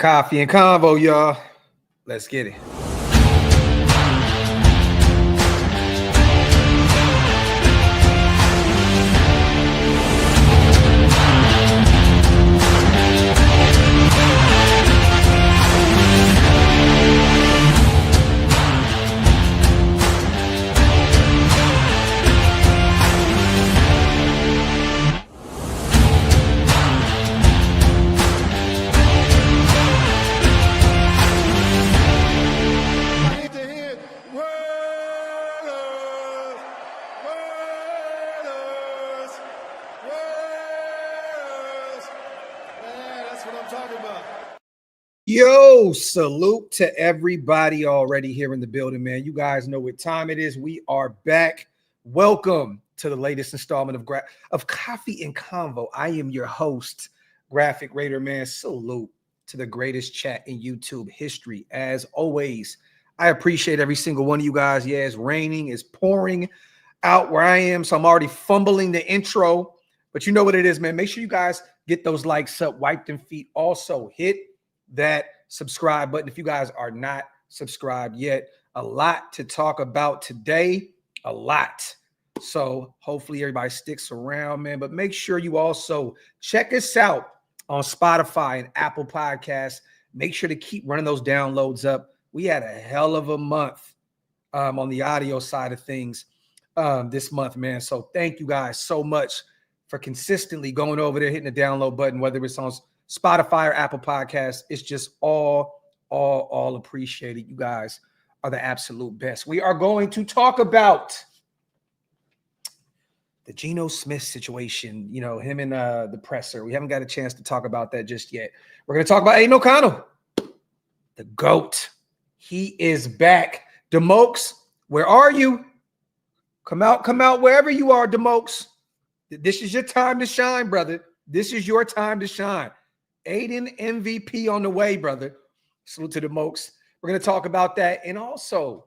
Coffee and convo, y'all. Let's get it. Yo, salute to everybody already here in the building, man. You guys know what time it is. We are back. Welcome to the latest installment of Coffee and Convo. I am your host, Graphk Raider, man. Salute to the greatest chat in YouTube history. As always, I appreciate every single one of you guys. Yeah, it's raining. It's pouring out where I am, so I'm already fumbling the intro. But you know what it is, man. Make sure you guys get those likes up, wipe them feet. Also, hit that subscribe button if you guys are not subscribed yet. A lot to talk about today, a lot. So hopefully everybody sticks around, man. But make sure you also check us out on Spotify and Apple Podcasts. Make sure to keep running those downloads up. We had a hell of a month on the audio side of things this month, man. So thank you guys so much for consistently going over there, hitting the download button, whether it's on Spotify or Apple Podcasts. It's just all appreciated. You guys are the absolute best. We are going to talk about the Geno Smith situation, you know, him and the presser. We haven't got a chance to talk about that just yet. We're going to talk about Aidan O'Connell, the GOAT. He is back. Demokes, where are you? Come out wherever you are, Demokes. This is your time to shine, brother. This is your time to shine. Aidan MVP on the way, brother. Salute to the Mokes. We're going to talk about that. And also,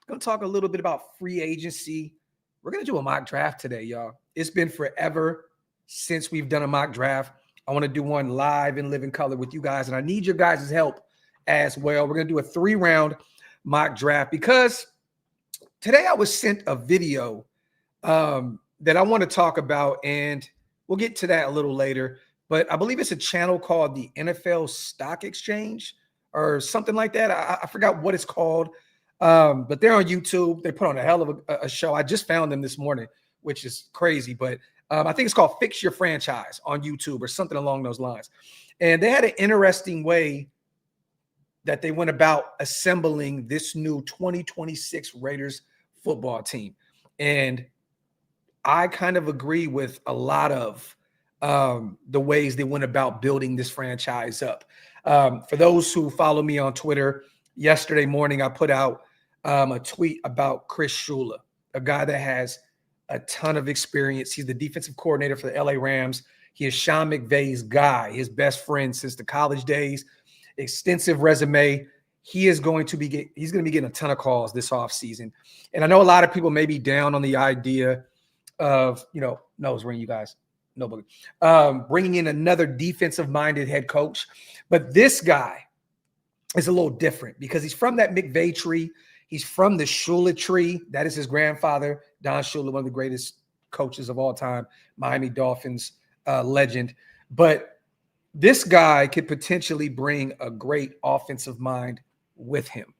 going to talk a little bit about free agency. We're going to do a mock draft today, y'all. It's been forever since we've done a mock draft. I want to do one live in living color with you guys, and I need your guys' help as well. We're going to do a 3-round mock draft because today I was sent a video that I want to talk about, and we'll get to that a little later. But I believe it's a channel called the NFL Stock Exchange or something like that. I forgot what it's called, but they're on YouTube. They put on a hell of a show. I just found them this morning, which is crazy. But I think it's called Fix Your Franchise on YouTube or something along those lines. And they had an interesting way that they went about assembling this new 2026 Raiders football team. And I kind of agree with a lot of the ways they went about building this franchise up. For those who follow me on Twitter, yesterday morning I put out a tweet about Chris Shula, a guy that has a ton of experience. He's the defensive coordinator for the LA Rams. He is Sean McVay's guy, his best friend since the college days. Extensive resume. He's going to be getting a ton of calls this offseason. And I know a lot of people may be down on the idea of, nose ring, you guys. Nobody. Bringing in another defensive-minded head coach. But this guy is a little different because he's from that McVay tree. He's from the Shula tree. That is his grandfather, Don Shula, one of the greatest coaches of all time, Miami Dolphins legend. But this guy could potentially bring a great offensive mind with him.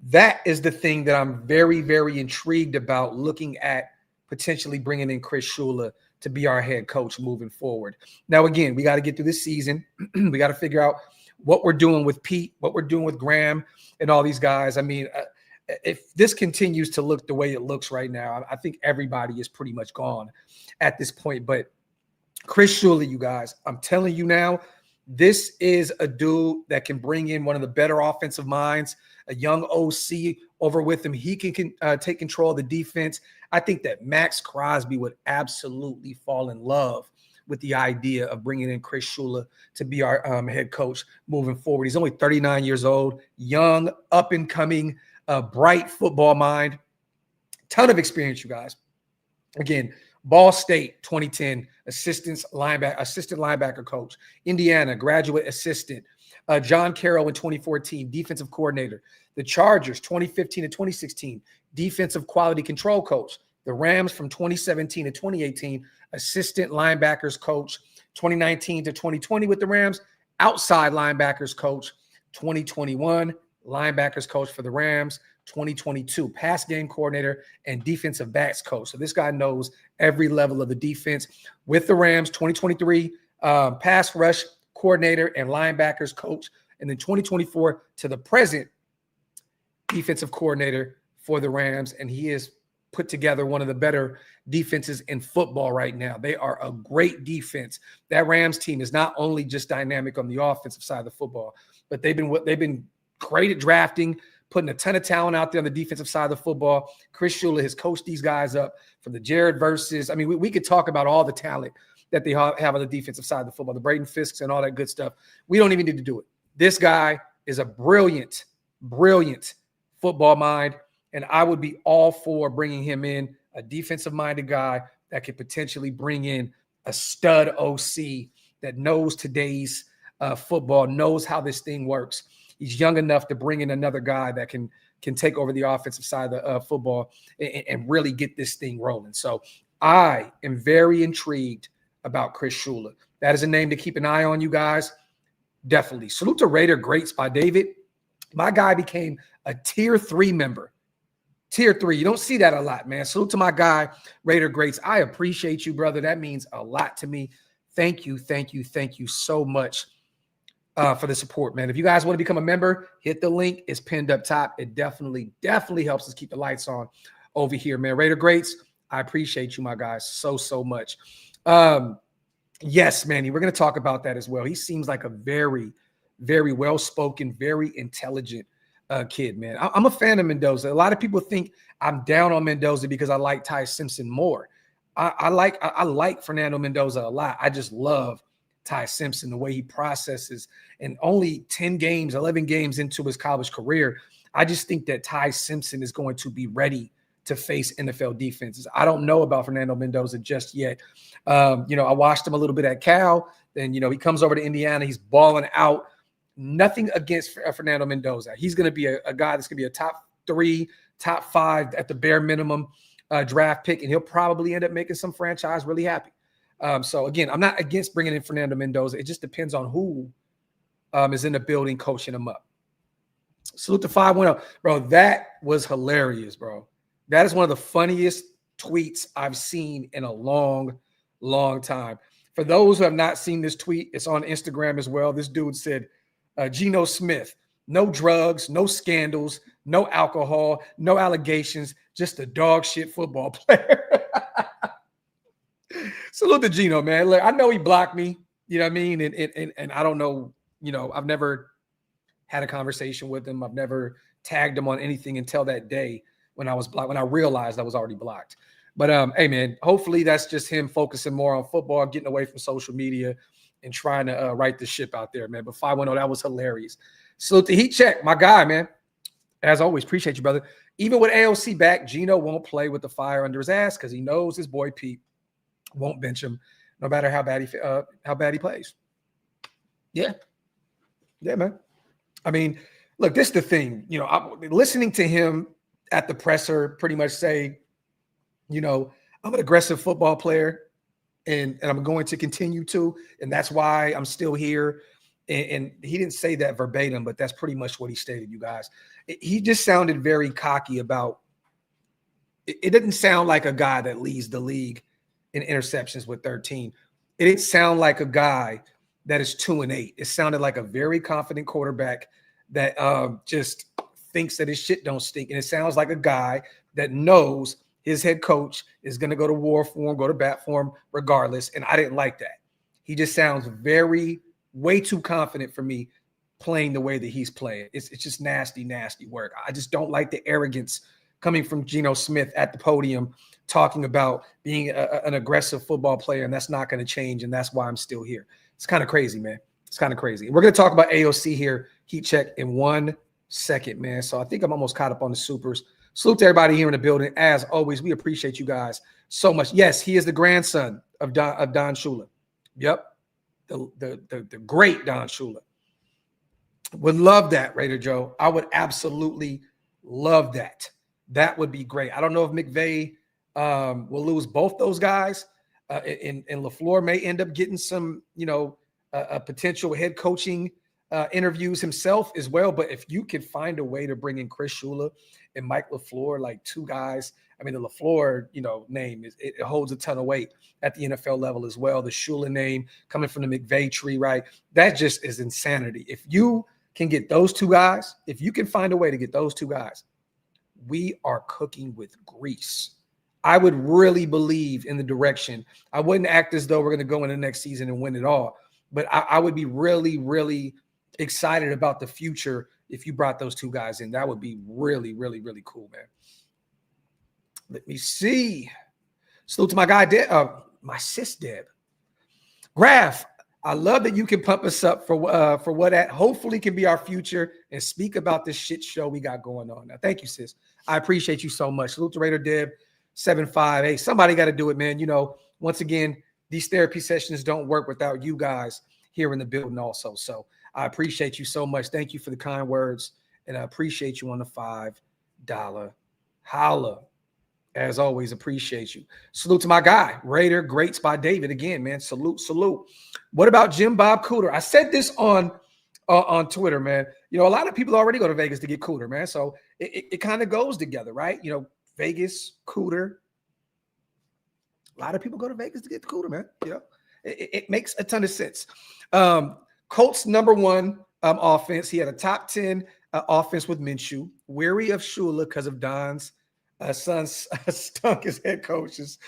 That is the thing that I'm very, very intrigued about, looking at potentially bringing in Chris Shula to be our head coach moving forward. Now, again, we got to get through this season. We got to figure out what we're doing with Pete, what we're doing with Graham and all these guys. I mean, if this continues to look the way it looks right now, I think everybody is pretty much gone at this point. But Chris Shula, you guys, I'm telling you now, this is a dude that can bring in one of the better offensive minds, a young OC over with him. He can take control of the defense. I think that Max Crosby would absolutely fall in love with the idea of bringing in Chris Shula to be our head coach moving forward. He's only 39 years old, young, up-and-coming, bright football mind, ton of experience, you guys. Again, Ball State, 2010, assistant linebacker coach. Indiana, graduate assistant. John Carroll in 2014, defensive coordinator. The Chargers, 2015 to 2016, defensive quality control coach. The Rams from 2017 to 2018, assistant linebackers coach. 2019 to 2020 with the Rams, outside linebackers coach. 2021, linebackers coach for the Rams. 2022, pass game coordinator and defensive backs coach. So this guy knows every level of the defense. With the Rams, 2023, pass rush coordinator and linebackers coach. And then 2024 to the present, defensive coordinator for the Rams. And he has put together one of the better defenses in football right now. They are a great defense. That Rams team is not only just dynamic on the offensive side of the football, but they've been great at drafting, putting a ton of talent out there on the defensive side of the football. Chris Shula has coached these guys up from the Jared versus. I mean, we could talk about all the talent that they have on the defensive side of the football, the Braden Fisks and all that good stuff. We don't even need to do it. This guy is a brilliant, brilliant football mind, and I would be all for bringing him in, a defensive-minded guy that could potentially bring in a stud OC that knows today's football, knows how this thing works. He's young enough to bring in another guy that can take over the offensive side of the football and really get this thing rolling. So I am very intrigued about Chris Shula. That is a name to keep an eye on, you guys. Definitely. Salute to Raider Greats by David. My guy became a Tier 3 member. Tier 3. You don't see that a lot, man. Salute to my guy, Raider Greats. I appreciate you, brother. That means a lot to me. Thank you, thank you, thank you so much for the support, man. If you guys want to become a member, hit the link. It's pinned up top. It definitely helps us keep the lights on over here, man. Raider Greats, I appreciate you, my guys, so much. Yes, Manny, we're going to talk about that as well. He seems like a very, very well-spoken, very intelligent kid, man. I'm a fan of Mendoza. A lot of people think I'm down on Mendoza because I like Ty Simpson more. I like Fernando Mendoza a lot. I just love Ty Simpson, the way he processes. And only 10 games, 11 games into his college career, I just think that Ty Simpson is going to be ready to face NFL defenses. I don't know about Fernando Mendoza just yet. I watched him a little bit at Cal. Then, he comes over to Indiana. He's balling out. Nothing against Fernando Mendoza. He's going to be a guy that's going to be a top 3, top 5 at the bare minimum draft pick, and he'll probably end up making some franchise really happy. So, again, I'm not against bringing in Fernando Mendoza. It just depends on who is in the building coaching him up. Salute to 510. Bro, that was hilarious, bro. That is one of the funniest tweets I've seen in a long, long time. For those who have not seen this tweet, it's on Instagram as well. This dude said, Geno Smith, no drugs, no scandals, no alcohol, no allegations, just a dog shit football player. Salute to Geno, man. Look, I know he blocked me, you know what I mean? And I don't know, I've never had a conversation with him. I've never tagged him on anything until that day when I was blocked, when I realized I was already blocked. But hey, man, hopefully that's just him focusing more on football, getting away from social media and trying to right the ship out there, man. But 510, that was hilarious. Salute to Heat Check, my guy, man. As always, appreciate you, brother. Even with AOC back, Geno won't play with the fire under his ass because he knows his boy Pete won't bench him no matter how bad he plays. Yeah, man. I mean, look, this is the thing. I'm listening to him at the presser pretty much say, I'm an aggressive football player and I'm going to continue to, and that's why I'm still here. And he didn't say that verbatim, but that's pretty much what he stated, you guys. He just sounded very cocky about it. It didn't sound like a guy that leads the league in interceptions with 13. It didn't sound like a guy that is 2-8. It sounded like a very confident quarterback that just thinks that his shit don't stink. And it sounds like a guy that knows his head coach is going to go to war for him, go to bat for him regardless. And I didn't like that. He just sounds way too confident for me playing the way that he's playing. It's just nasty work. I just don't like the arrogance coming from Geno Smith at the podium talking about being an aggressive football player, and that's not going to change, and that's why I'm still here. It's kind of crazy, man. It's kind of crazy. We're going to talk about AOC here, Heat Check, in 1 second, man. So I think I'm almost caught up on the supers. Salute to everybody here in the building. As always, we appreciate you guys so much. Yes, he is the grandson of Don Shula. Yep. The great Don Shula. Would love that, Raider Joe. I would absolutely love that. That would be great. I don't know if McVay will lose both those guys, and LaFleur may end up getting some, a potential head coaching interviews himself as well. But if you could find a way to bring in Chris Shula and Mike LaFleur, like two guys, I mean, the LaFleur, name it holds a ton of weight at the NFL level as well. The Shula name coming from the McVay tree, right? That just is insanity. If you can get those two guys, if you can find a way to get those two guys, we are cooking with grease. I would really believe in the direction. I wouldn't act as though we're going to go in the next season and win it all, but I would be really, really excited about the future if you brought those two guys in. That would be really, really, really cool, man. Let me see. Salute to my guy, my sis, Deb. Graphk, I love that you can pump us up for what that hopefully can be our future and speak about this shit show we got going on. Now, thank you, sis. I appreciate you so much. Salute to Raider Deb 75. Hey, somebody got to do it, man. Once again, these therapy sessions don't work without you guys here in the building also. So I appreciate you so much. Thank you for the kind words, and I appreciate you on the $5 holla. As always, appreciate you. Salute to my guy, Raider Greats by David. Again, man, salute. What about Jim Bob Cooter? I said this on Twitter, man. A lot of people already go to Vegas to get Cooter, man. So it kind of goes together, right? Vegas, Cooter. A lot of people go to Vegas to get the Cooter, man. It makes a ton of sense. Colts #1 offense. He had a top 10 offense with Minshew. Weary of Shula because of Don's son stunk as head coaches.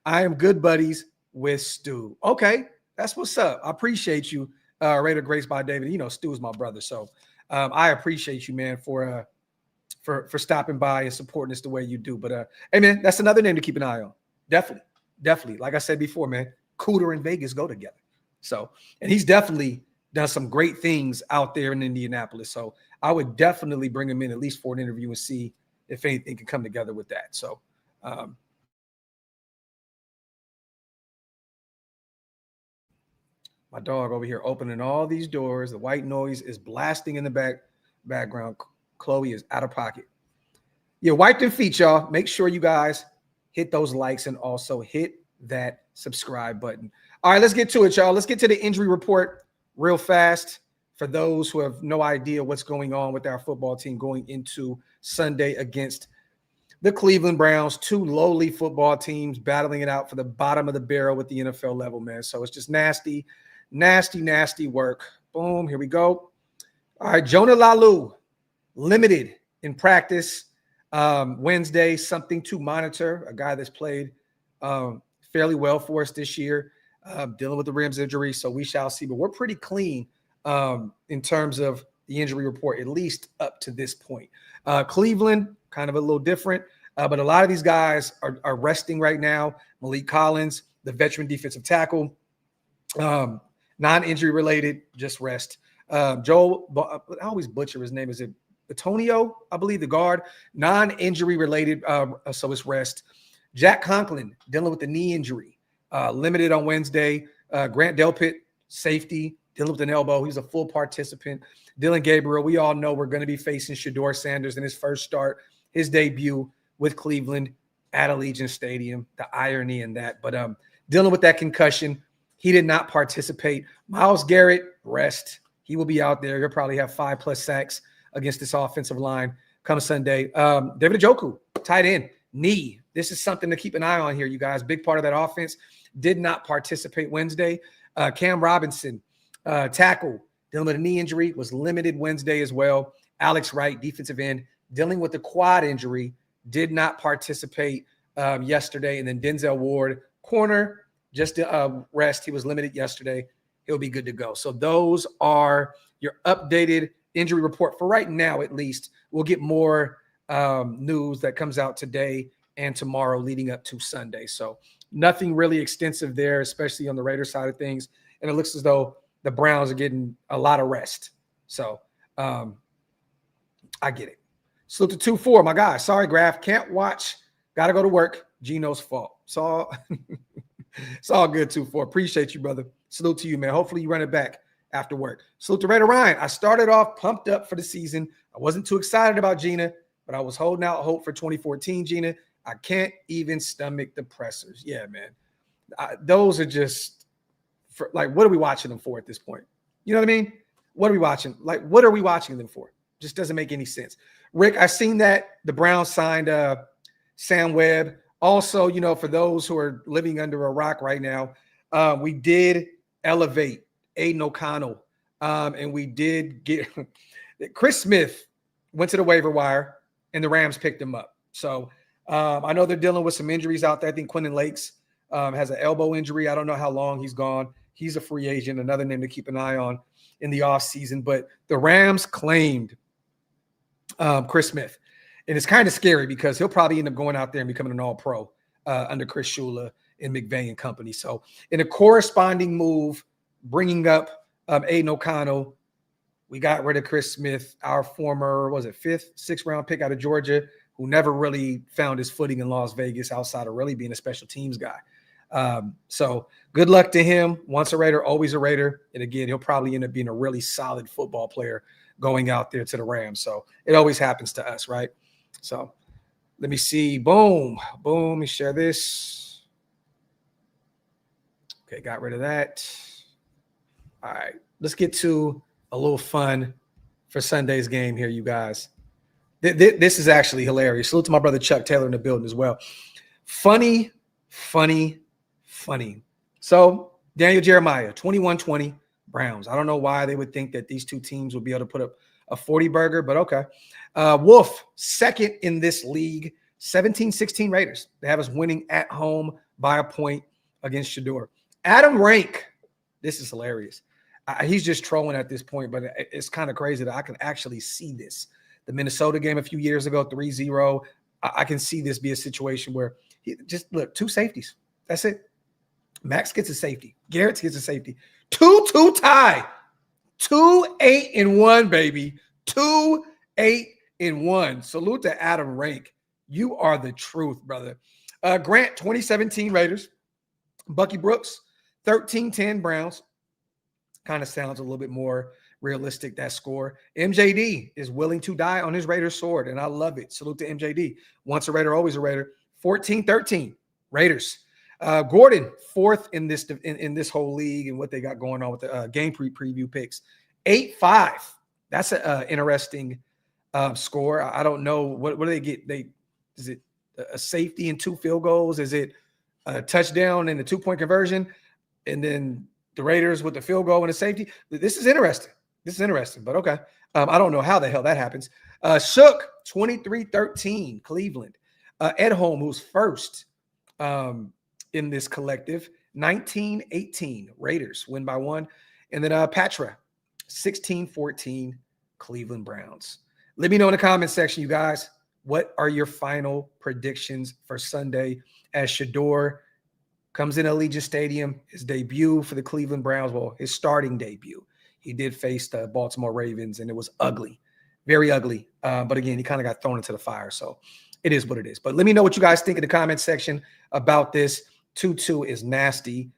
I am good buddies with Stu. Okay, that's what's up. I appreciate you, Raider Grace by David. Stu is my brother, so I appreciate you, man, for stopping by and supporting us the way you do. But hey, man, that's another name to keep an eye on. Definitely. Like I said before, man, Cooter and Vegas go together. So, and he's definitely done some great things out there in Indianapolis. So I would definitely bring him in at least for an interview and see if anything can come together with that. So, my dog over here opening all these doors. The white noise is blasting in the background. Chloe is out of pocket. Yeah, wipe them feet, y'all. Make sure you guys hit those likes and also hit that subscribe button. All right, let's get to it, y'all. Let's get to the injury report real fast for those who have no idea what's going on with our football team going into Sunday against the Cleveland Browns, two lowly football teams battling it out for the bottom of the barrel with the NFL level, man. So it's just nasty work. Boom, here we go. All right, Jonah Lalu, limited in practice Wednesday, something to monitor. A guy that's played fairly well for us this year, dealing with the ribs injury, so we shall see. But we're pretty clean in terms of the injury report, at least up to this point. Cleveland, kind of a little different, but a lot of these guys are resting right now. Malik Collins, the veteran defensive tackle, non-injury related, just rest. Joel, I always butcher his name. Is it Antonio? I believe the guard, non-injury related, so it's rest. Jack Conklin dealing with the knee injury, limited on Wednesday. Grant Delpit, safety, dealing with an elbow. He's a full participant. Dylan Gabriel, we all know we're going to be facing Shedeur Sanders in his first start, his debut with Cleveland at Allegiant Stadium. The irony in that, but dealing with that concussion, he did not participate. Myles Garrett, rest. He will be out there. He'll probably have 5+ sacks against this offensive line come Sunday. David Njoku, tight end, knee. This is something to keep an eye on here, you guys. Big part of that offense. Did not participate Wednesday. Cam Robinson, tackle, dealing with a knee injury, was limited Wednesday as well. Alex Wright, defensive end, dealing with the quad injury, did not participate yesterday. And then Denzel Ward, corner, just rest. He was limited yesterday. He'll be good to go. So those are your updated injury report for right now, at least. We'll get more news that comes out today and tomorrow leading up to Sunday. So nothing really extensive there, especially on the Raiders side of things. And it looks as though the Browns are getting a lot of rest. So I get it. Salute to 2-4, my guy. Sorry, Graphk. Can't watch. Got to go to work. Geno's fault. It's all good, 2-4. Appreciate you, brother. Salute to you, man. Hopefully you run it back after work. Salute to Raider Ryan. I started off pumped up for the season. I wasn't too excited about Geno, but I was holding out hope for 2014 Geno. I can't even stomach the pressers. Yeah, man. Those are just, what are we watching them for at this point? You know what I mean? What are we watching? What are we watching them for? Just doesn't make any sense. Rick, I seen that the Browns signed Sam Webb. Also, for those who are living under a rock right now, we did elevate Aidan O'Connell, and we did get Chris Smith went to the waiver wire, and the Rams picked him up. So I know they're dealing with some injuries out there. I think Quentin Lakes has an elbow injury. I don't know how long he's gone. He's a free agent, another name to keep an eye on in the offseason. But the Rams claimed Chris Smith. And it's kind of scary because he'll probably end up going out there and becoming an all-pro under Chris Shula and McVay and company. So in a corresponding move, bringing up Aidan O'Connell, we got rid of Chris Smith, our former, sixth round pick out of Georgia, who never really found his footing in Las Vegas outside of really being a special teams guy. So good luck to him. Once a Raider, always a Raider. And again, he'll probably end up being a really solid football player going out there to the Rams. So it always happens to us, right? So let me see. Boom. Let me share this. Okay, got rid of that. All right, let's get to a little fun for Sunday's game here, you guys. This is actually hilarious. Salute to my brother Chuck Taylor in the building as well. Funny. So Daniel Jeremiah, 21-20, Browns. I don't know why they would think that these two teams would be able to put up a 40 burger, but okay. Wolf, second in this league, 17-16 Raiders. They have us winning at home by a point against Shador. Adam Rank, this is hilarious. He's just trolling at this point, but it's kind of crazy that I can actually see this. The Minnesota game a few years ago, 3-0. I can see this be a situation where two safeties. That's it. Max gets a safety. Garrett gets a safety. 2-2 tie. 2-8-1, baby. 2-8-1. Salute to Adam Rank. You are the truth, brother. Grant, 2017 Raiders. Bucky Brooks, 13-10 Browns. Kind of sounds a little bit more realistic, that score. MJD is willing to die on his Raiders sword, and I love it. Salute to MJD. Once a Raider, always a Raider. 14-13 Raiders. Gordon, fourth in this whole league and what they got going on with the game preview picks. 8-5. That's an interesting score. I don't know. What do they get? Is it a safety and 2 field goals? Is it a touchdown and a 2-point conversion? And then the Raiders with the field goal and a safety? This is interesting. But okay. I don't know how the hell that happens. Shook, 23-13 Cleveland. Edholm, who's first in this collective, 19-18 Raiders, win by 1. And then Patra, 16-14 Cleveland Browns. Let me know in the comment section, you guys, what are your final predictions for Sunday as Shador comes in Allegiant Stadium, his debut for the Cleveland Browns, his starting debut. He did face the Baltimore Ravens, and it was ugly, very ugly. But again, he kind of got thrown into the fire, so it is what it is. But let me know what you guys think in the comment section about this. 2-2 is nasty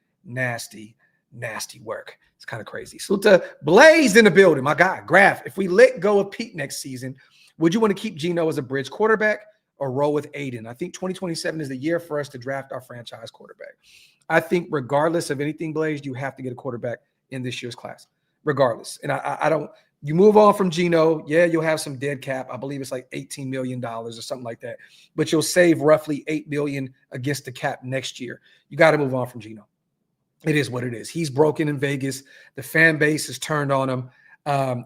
work. It's kind of crazy. Salute to Blaze in the building, my guy. Graphk, if we let go of Pete next season, would you want to keep Geno as a bridge quarterback or roll with Aidan? I think 2027 is the year for us to draft our franchise quarterback. I think regardless of anything, Blaze, you have to get a quarterback in this year's class, regardless. And I don't – you move on from Geno, yeah, you'll have some dead cap. I believe it's like $18 million or something like that. But you'll save roughly $8 million against the cap next year. You got to move on from Geno. It is what it is. He's broken in Vegas. The fan base is turned on him.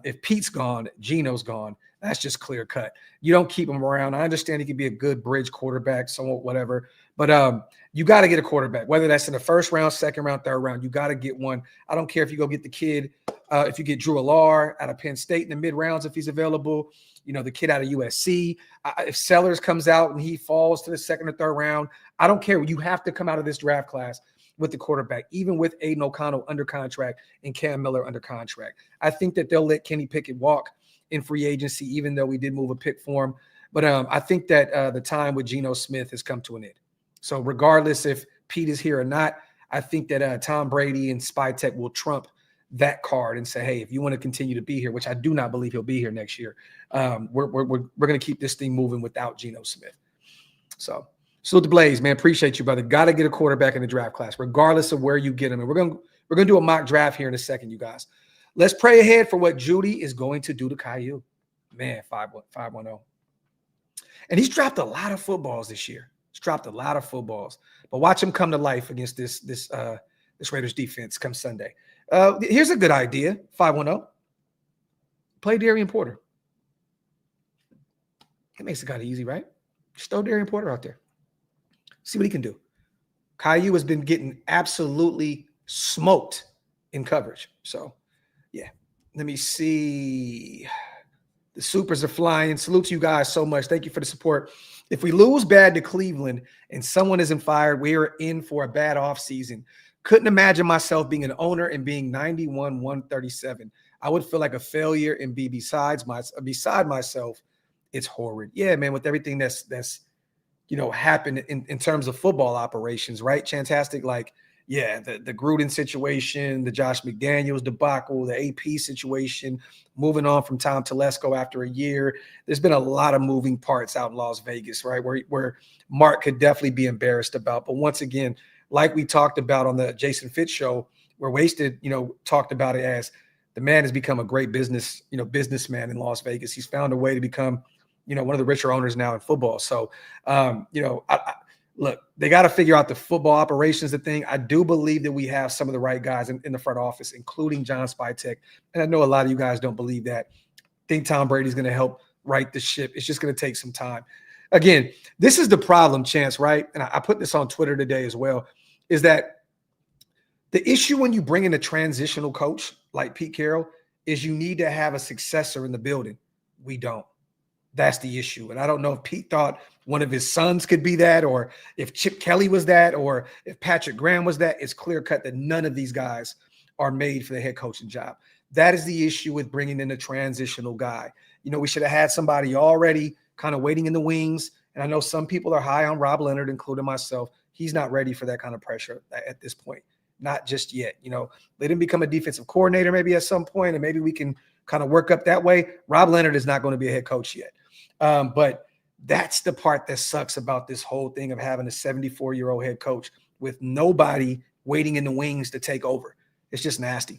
If Pete's gone, Geno's gone. That's just clear cut. You don't keep him around. I understand he could be a good bridge quarterback, somewhat whatever. But you got to get a quarterback, whether that's in the first round, second round, third round. You got to get one. I don't care if you go get the kid. If you get Drew Allar out of Penn State in the mid-rounds, if he's available, the kid out of USC. If Sellers comes out and he falls to the second or third round, I don't care. You have to come out of this draft class with the quarterback, even with Aidan O'Connell under contract and Cam Miller under contract. I think that they'll let Kenny Pickett walk in free agency, even though we did move a pick for him. But I think that the time with Geno Smith has come to an end. So regardless if Pete is here or not, I think that Tom Brady and Spytech will trump that card and say, hey, if you want to continue to be here, which I do not believe he'll be here next year, we're going to keep this thing moving without Geno Smith. So salute the Blaze, man. Appreciate you, brother. Got to get a quarterback in the draft class, regardless of where you get him. And we're gonna do a mock draft here in a second, you guys. Let's pray ahead for what Judy is going to do to Caillou. Man, 5-1-0. And he's dropped a lot of footballs this year. He's dropped a lot of footballs. But watch him come to life against this Raiders defense come Sunday. Here's a good idea, 5-1-0. Play Darian Porter. It makes it kind of easy, right? Just throw Darian Porter out there. See what he can do. Caillou has been getting absolutely smoked in coverage. So, yeah. Let me see. The supers are flying. Salute to you guys so much. Thank you for the support. If we lose bad to Cleveland and someone isn't fired, we are in for a bad offseason. Couldn't imagine myself being an owner and being 91-137. I would feel like a failure and be beside myself. It's horrid. Yeah, man, with everything that's happened in terms of football operations, right? Chantastic, like, yeah, the Gruden situation, the Josh McDaniels debacle, the AP situation, moving on from Tom Telesco after a year. There's been a lot of moving parts out in Las Vegas, right? Where Mark could definitely be embarrassed about. But once again, like we talked about on the Jason Fitz show, where Wasted, talked about it as the man has become a great businessman in Las Vegas. He's found a way to become, one of the richer owners now in football. So, look, they got to figure out the football operations, the thing. I do believe that we have some of the right guys in the front office, including John Spytech. And I know a lot of you guys don't believe that. I think Tom Brady's going to help right the ship. It's just going to take some time. Again, this is the problem, Chance, right? And I put this on Twitter today as well, is that the issue when you bring in a transitional coach like Pete Carroll is you need to have a successor in the building. We don't. That's the issue. And I don't know if Pete thought one of his sons could be that, or if Chip Kelly was that, or if Patrick Graham was that. It's clear cut that none of these guys are made for the head coaching job. That is the issue with bringing in a transitional guy. We should have had somebody already kind of waiting in the wings. And I know some people are high on Rob Leonard, including myself. He's not ready for that kind of pressure at this point. Not just yet. Let him become a defensive coordinator maybe at some point, and maybe we can kind of work up that way. Rob Leonard is not going to be a head coach yet. But that's the part that sucks about this whole thing of having a 74-year-old head coach with nobody waiting in the wings to take over. It's just nasty.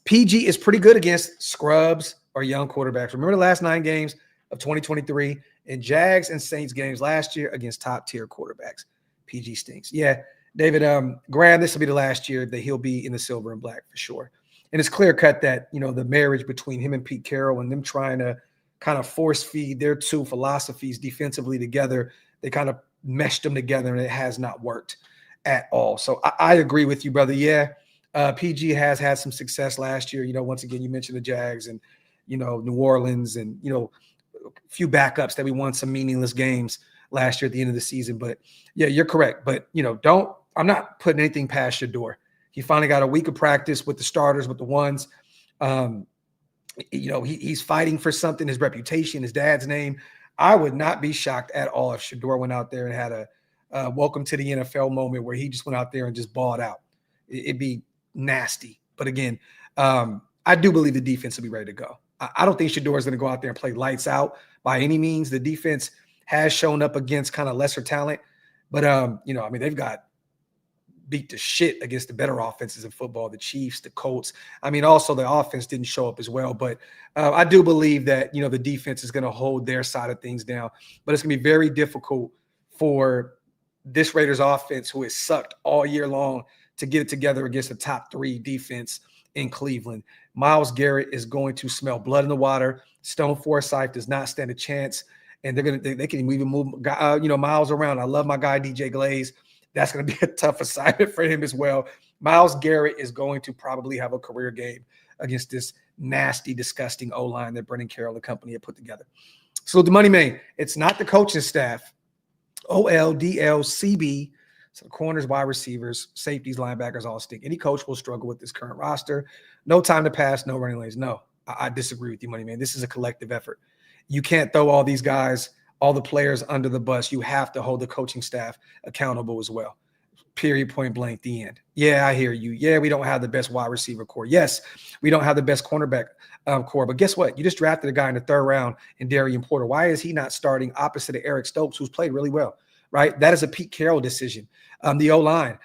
PG is pretty good against scrubs or young quarterbacks. Remember the last 9 games of 2023 and Jags and Saints games last year against top-tier quarterbacks. PG stinks. Yeah, David, Graham, this will be the last year that he'll be in the silver and black for sure. And it's clear-cut that, the marriage between him and Pete Carroll and them trying to kind of force feed their two philosophies defensively together, they kind of meshed them together, and it has not worked at all. So I agree with you, brother. Yeah, PG has had some success last year. Once again, you mentioned the Jags and, New Orleans and, a few backups that we won some meaningless games last year at the end of the season. But, yeah, you're correct. But, I'm not putting anything past your door. He finally got a week of practice with the starters, with the ones. He's fighting for something, his reputation, his dad's name. I would not be shocked at all if Shedeur went out there and had a welcome to the NFL moment where he just went out there and just balled out. It'd be nasty. But again, I do believe the defense will be ready to go. I don't think Shedeur is going to go out there and play lights out by any means. The defense has shown up against kind of lesser talent. But, they've got beat the shit against the better offenses in football, the Chiefs, the Colts. Also the offense didn't show up as well. But I do believe that, the defense is going to hold their side of things down. But it's going to be very difficult for this Raiders offense, who has sucked all year long, to get it together against a top 3 defense in Cleveland. Myles Garrett is going to smell blood in the water. Stone Forsythe does not stand a chance. And they can even move, Myles around. I love my guy, DJ Glaze. That's going to be a tough assignment for him as well. Myles Garrett is going to probably have a career game against this nasty, disgusting O-line that Brendan Carroll and company have put together. So the money man, it's not the coaching staff. OLDLCB. So the corners, wide receivers, safeties, linebackers all stink. Any coach will struggle with this current roster. No time to pass, no running lanes. No, I disagree with you, money man. This is a collective effort. You can't throw all these guys all the players under the bus. You have to hold the coaching staff accountable as well. Period, point blank, the end. Yeah, I hear you. Yeah, we don't have the best wide receiver core. Yes, we don't have the best cornerback core. But guess what? You just drafted a guy in the 3rd round in Darian Porter. Why is he not starting opposite of Eric Stokes, who's played really well, right? That is a Pete Carroll decision. The O-line,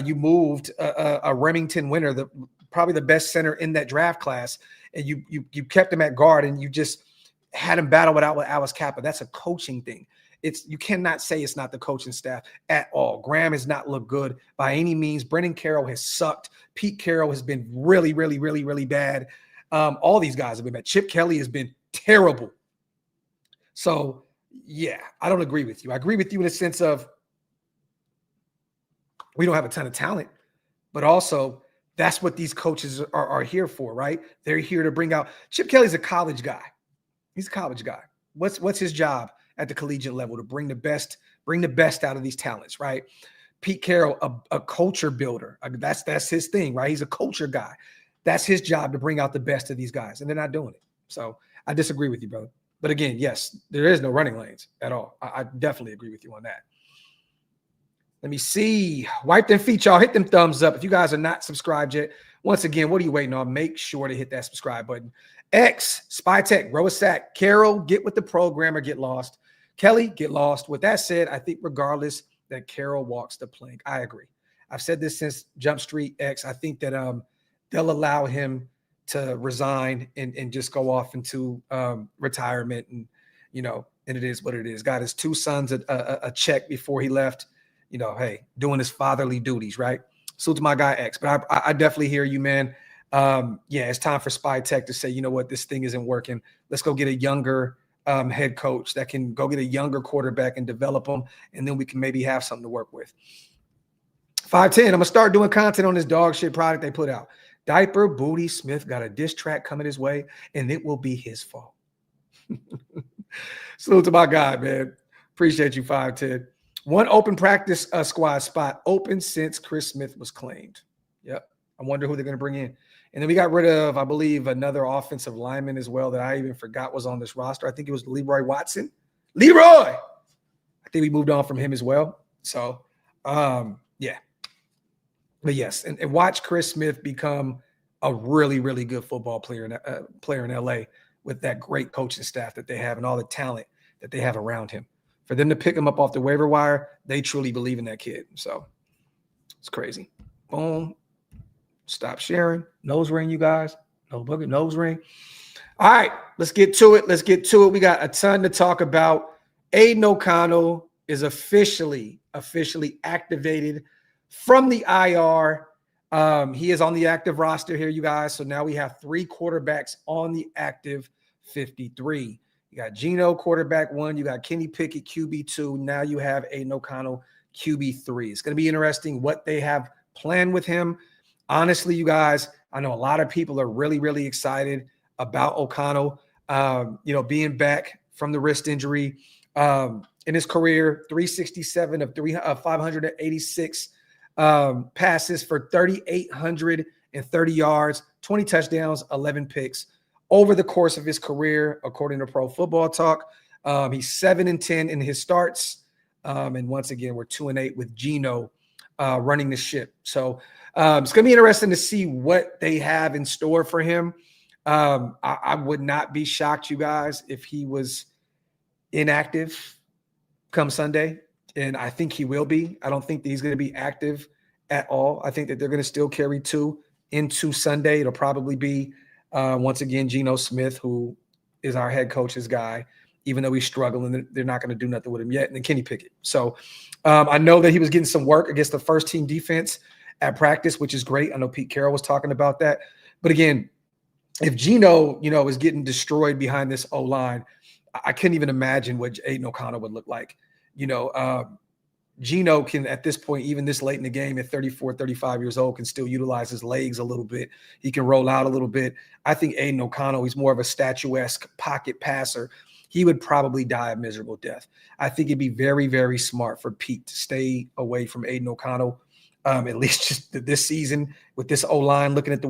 you moved a Remington winner, probably the best center in that draft class, and you kept him at guard, and you just had him battle with Alice Kappa. That's a coaching thing. You cannot say it's not the coaching staff at all. Graham has not looked good by any means. Brendan Carroll has sucked. Pete Carroll has been really, really, really, really bad. All these guys have been bad. Chip Kelly has been terrible. So, yeah, I don't agree with you. I agree with you in the sense of we don't have a ton of talent, but also that's what these coaches are here for, right? They're here to bring out. Chip Kelly's a college guy. He's a college guy. What's his job at the collegiate level? To bring the best out of these talents, right? Pete Carroll, a culture builder. That's his thing, right? He's a culture guy. That's his job, to bring out the best of these guys, and they're not doing it. So I disagree with you, brother. But again, yes, there is no running lanes at all. I definitely agree with you on that. Let me see. Wipe them feet, y'all. Hit them thumbs up. If you guys are not subscribed yet, once again, what are you waiting on? Make sure to hit that subscribe button. X, Spy Tech, grow a sack. Carroll, get with the program or get lost. Kelly, get lost. With that said, I think regardless that Carroll walks the plank. I agree. I've said this since Jump Street X. I think that they'll allow him to resign and just go off into retirement. And, and it is what it is. Got his 2 sons a check before he left, hey, doing his fatherly duties, right? Salute to my guy X. But I definitely hear you, man. Yeah, it's time for Spy Tech to say, you know what, this thing isn't working. Let's go get a younger head coach that can go get a younger quarterback and develop them, and then we can maybe have something to work with. 510, I'm going to start doing content on this dog shit product they put out. Diaper Booty Smith got a diss track coming his way, and it will be his fault. Salute to my guy, man. Appreciate you, 510. One open practice squad spot open since Chris Smith was claimed. Yep. I wonder who they're going to bring in. And then we got rid of, I believe, another offensive lineman as well that I even forgot was on this roster. I think it was Leroy Watson. Leroy! I think we moved on from him as well. So, yeah. But yes, and watch Chris Smith become a really, really good football player in LA with that great coaching staff that they have and all the talent that they have around him. For them to pick him up off the waiver wire, they truly believe in that kid. So it's crazy. Boom. Stop sharing. Nose ring, you guys. No booger, nose ring. All right, let's get to it. We got a ton to talk about. Aidan O'Connell is officially activated from the IR. He is on the active roster here, you guys. So now we have 3 quarterbacks on the active 53. You got Geno, quarterback 1. You got Kenny Pickett, QB 2. Now you have Aidan O'Connell, QB 3. It's going to be interesting what they have planned with him. Honestly, you guys, I know a lot of people are really, really excited about O'Connell, being back from the wrist injury. In his career, 367 of 586 passes for 3,830 yards, 20 touchdowns, 11 picks over the course of his career, according to Pro Football Talk. He's 7-10 in his starts. And once again, we're 2-8 with Geno running the ship. So it's going to be interesting to see what they have in store for him. I would not be shocked, you guys, if he was inactive come Sunday. And I think he will be. I don't think that he's going to be active at all. I think that they're going to still carry 2 into Sunday. It'll probably be, once again, Geno Smith, who is our head coach's guy, even though he's struggling. They're not going to do nothing with him yet. And then Kenny Pickett. So I know that he was getting some work against the first team defense at practice, which is great. I know Pete Carroll was talking about that. But again, if Geno, is getting destroyed behind this O-line, I couldn't even imagine what Aidan O'Connell would look like. Geno can, at this point, even this late in the game at 34, 35 years old, can still utilize his legs a little bit. He can roll out a little bit. I think Aidan O'Connell, he's more of a statuesque pocket passer. He would probably die a miserable death. I think it'd be very, very smart for Pete to stay away from Aidan O'Connell, at least just this season with this O-line looking the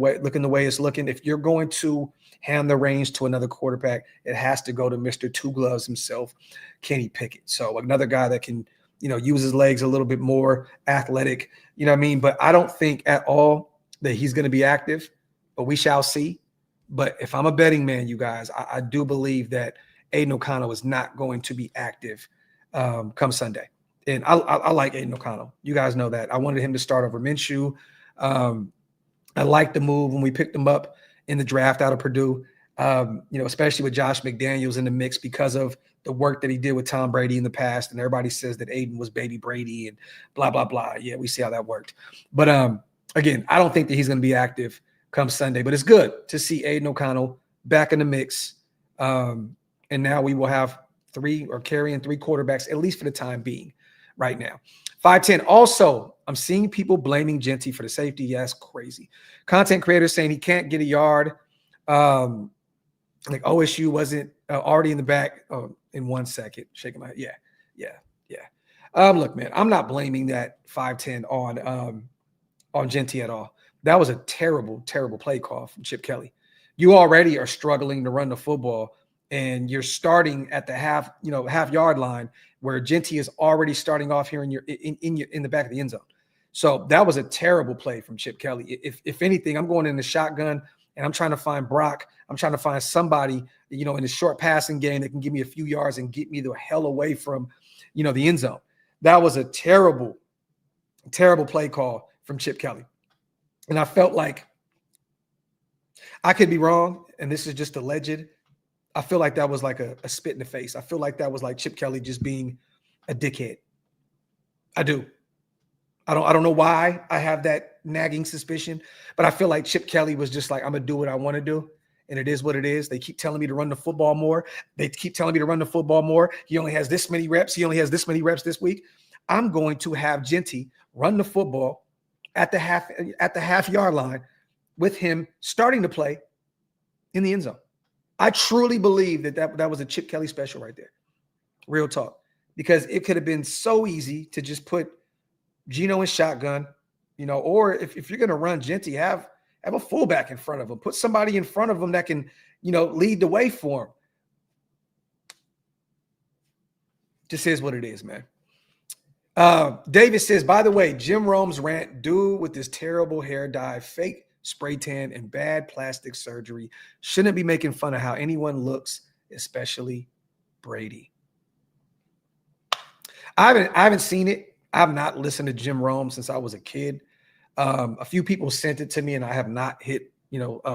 way it's looking. If you're going to hand the reins to another quarterback, it has to go to Mr. Two Gloves himself, Kenny Pickett. So another guy that can, use his legs a little bit more, athletic, you know what I mean? But I don't think at all that he's going to be active, but we shall see. But if I'm a betting man, you guys, I do believe that Aidan O'Connell is not going to be active come Sunday. And I like Aidan O'Connell. You guys know that. I wanted him to start over Minshew. I liked the move when we picked him up in the draft out of Purdue, especially with Josh McDaniels in the mix because of the work that he did with Tom Brady in the past. And everybody says that Aidan was baby Brady and blah, blah, blah. Yeah, we see how that worked. But again, I don't think that he's going to be active come Sunday, but it's good to see Aidan O'Connell back in the mix. And now we will have carrying three quarterbacks, at least for the time being right now. 5'10". Also, I'm seeing people blaming Genty for the safety. Yeah, that's crazy. Content creators saying he can't get a yard. Like OSU wasn't already in the back in 1 second. Shaking my head. Yeah. Look, man, I'm not blaming that 5'10" on Genty at all. That was a terrible, terrible play call from Chip Kelly. You already are struggling to run the football, and you're starting at the half yard line where Genty is already starting off here in the back of the end zone. So that was a terrible play from Chip Kelly. If anything, I'm going in the shotgun and I'm trying to find Brock. I'm trying to find somebody, in the short passing game that can give me a few yards and get me the hell away from, the end zone. That was a terrible, terrible play call from Chip Kelly. And I felt like, I could be wrong, and this is just alleged. I feel like that was like a spit in the face. I feel like that was like Chip Kelly just being a dickhead. I do. I don't know why I have that nagging suspicion, but I feel like Chip Kelly was just like, I'm going to do what I want to do, and it is what it is. They keep telling me to run the football more. He only has this many reps. He only has this many reps this week. I'm going to have Genty run the football at the half yard line with him starting to play in the end zone. I truly believe that was a Chip Kelly special right there. Real talk. Because it could have been so easy to just put Geno in shotgun, or if you're going to run Genty, have a fullback in front of him. Put somebody in front of him that can, lead the way for him. Just is what it is, man. David says, by the way, Jim Rome's rant, dude with this terrible hair dye, fake spray tan, and bad plastic surgery shouldn't be making fun of how anyone looks, especially Brady. I haven't seen it. I've not listened to Jim Rome since I was a kid. A few people sent it to me, and I have not hit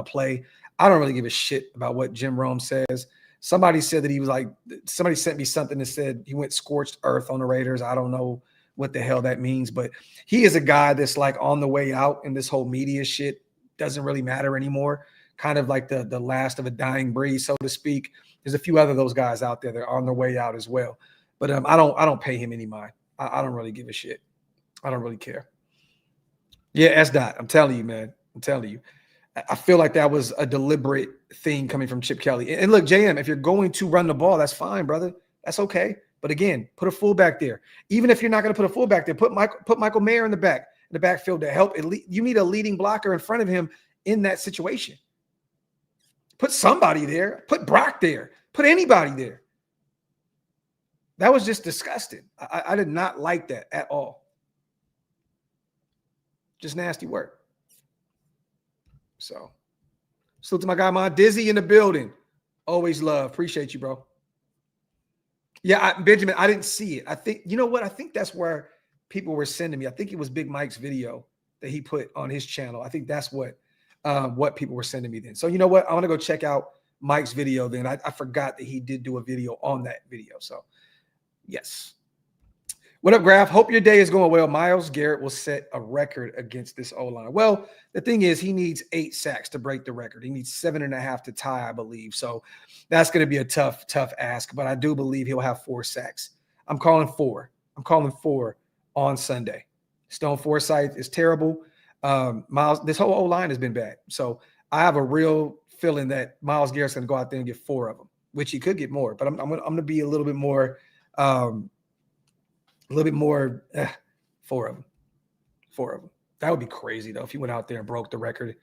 play. I don't really give a shit about what Jim Rome says. Somebody said that he was like, somebody sent me something that said he went scorched earth on the Raiders. I don't know what the hell that means, but he is a guy that's like on the way out, and this whole media shit doesn't really matter anymore. Kind of like the last of a dying breed, so to speak. There's a few other of those guys out there that are on their way out as well. But I don't pay him any mind. I don't really give a shit. I don't really care. Yeah, S-Dot. I'm telling you, man. I'm telling you. I feel like that was a deliberate thing coming from Chip Kelly. And look, JM, if you're going to run the ball, that's fine, brother. That's okay. But again, put a fullback there. Even if you're not going to put a fullback there, put Michael Mayer in the backfield to help. You need a leading blocker in front of him in that situation. Put somebody there. Put Brock there. Put anybody there. That was just disgusting. I did not like that at all. Just nasty work. So, salute to my guy, my Dizzy in the building. Always love. Appreciate you, bro. Yeah, Benjamin, I didn't see it. I think, you know what? I think that's where people were sending me. I think it was Big Mike's video that he put on his channel. I think that's what people were sending me then. So, you know what? I want to go check out Mike's video then. I forgot that he did do a video on that video. So, yes. What up, Graphk? Hope your day is going well. Myles Garrett will set a record against this O-line. Well, the thing is, he needs 8 sacks to break the record. He needs 7.5 to tie, I believe. So that's going to be a tough ask. But I do believe he'll have 4 sacks. I'm calling 4. I'm calling 4 on Sunday. Stone Forsythe is terrible. Myles, this whole O-line has been bad. So I have a real feeling that Myles Garrett's going to go out there and get 4 of them, which he could get more. But I'm going to be a little bit more 4 of them. 4 of them. That would be crazy, though, if he went out there and broke the record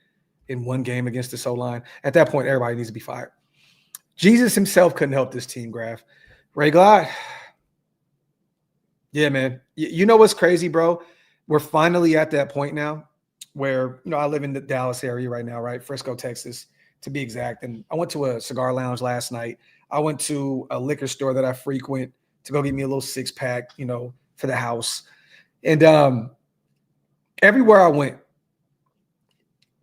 in one game against the SO line. At that point, everybody needs to be fired. Jesus himself couldn't help this team, Graphk. Ray Glide. Yeah, man. You know what's crazy, bro? We're finally at that point now where, I live in the Dallas area right now, right? Frisco, Texas, to be exact. And I went to a cigar lounge last night. I went to a liquor store that I frequent to go get me a little 6-pack, for the house. And everywhere I went,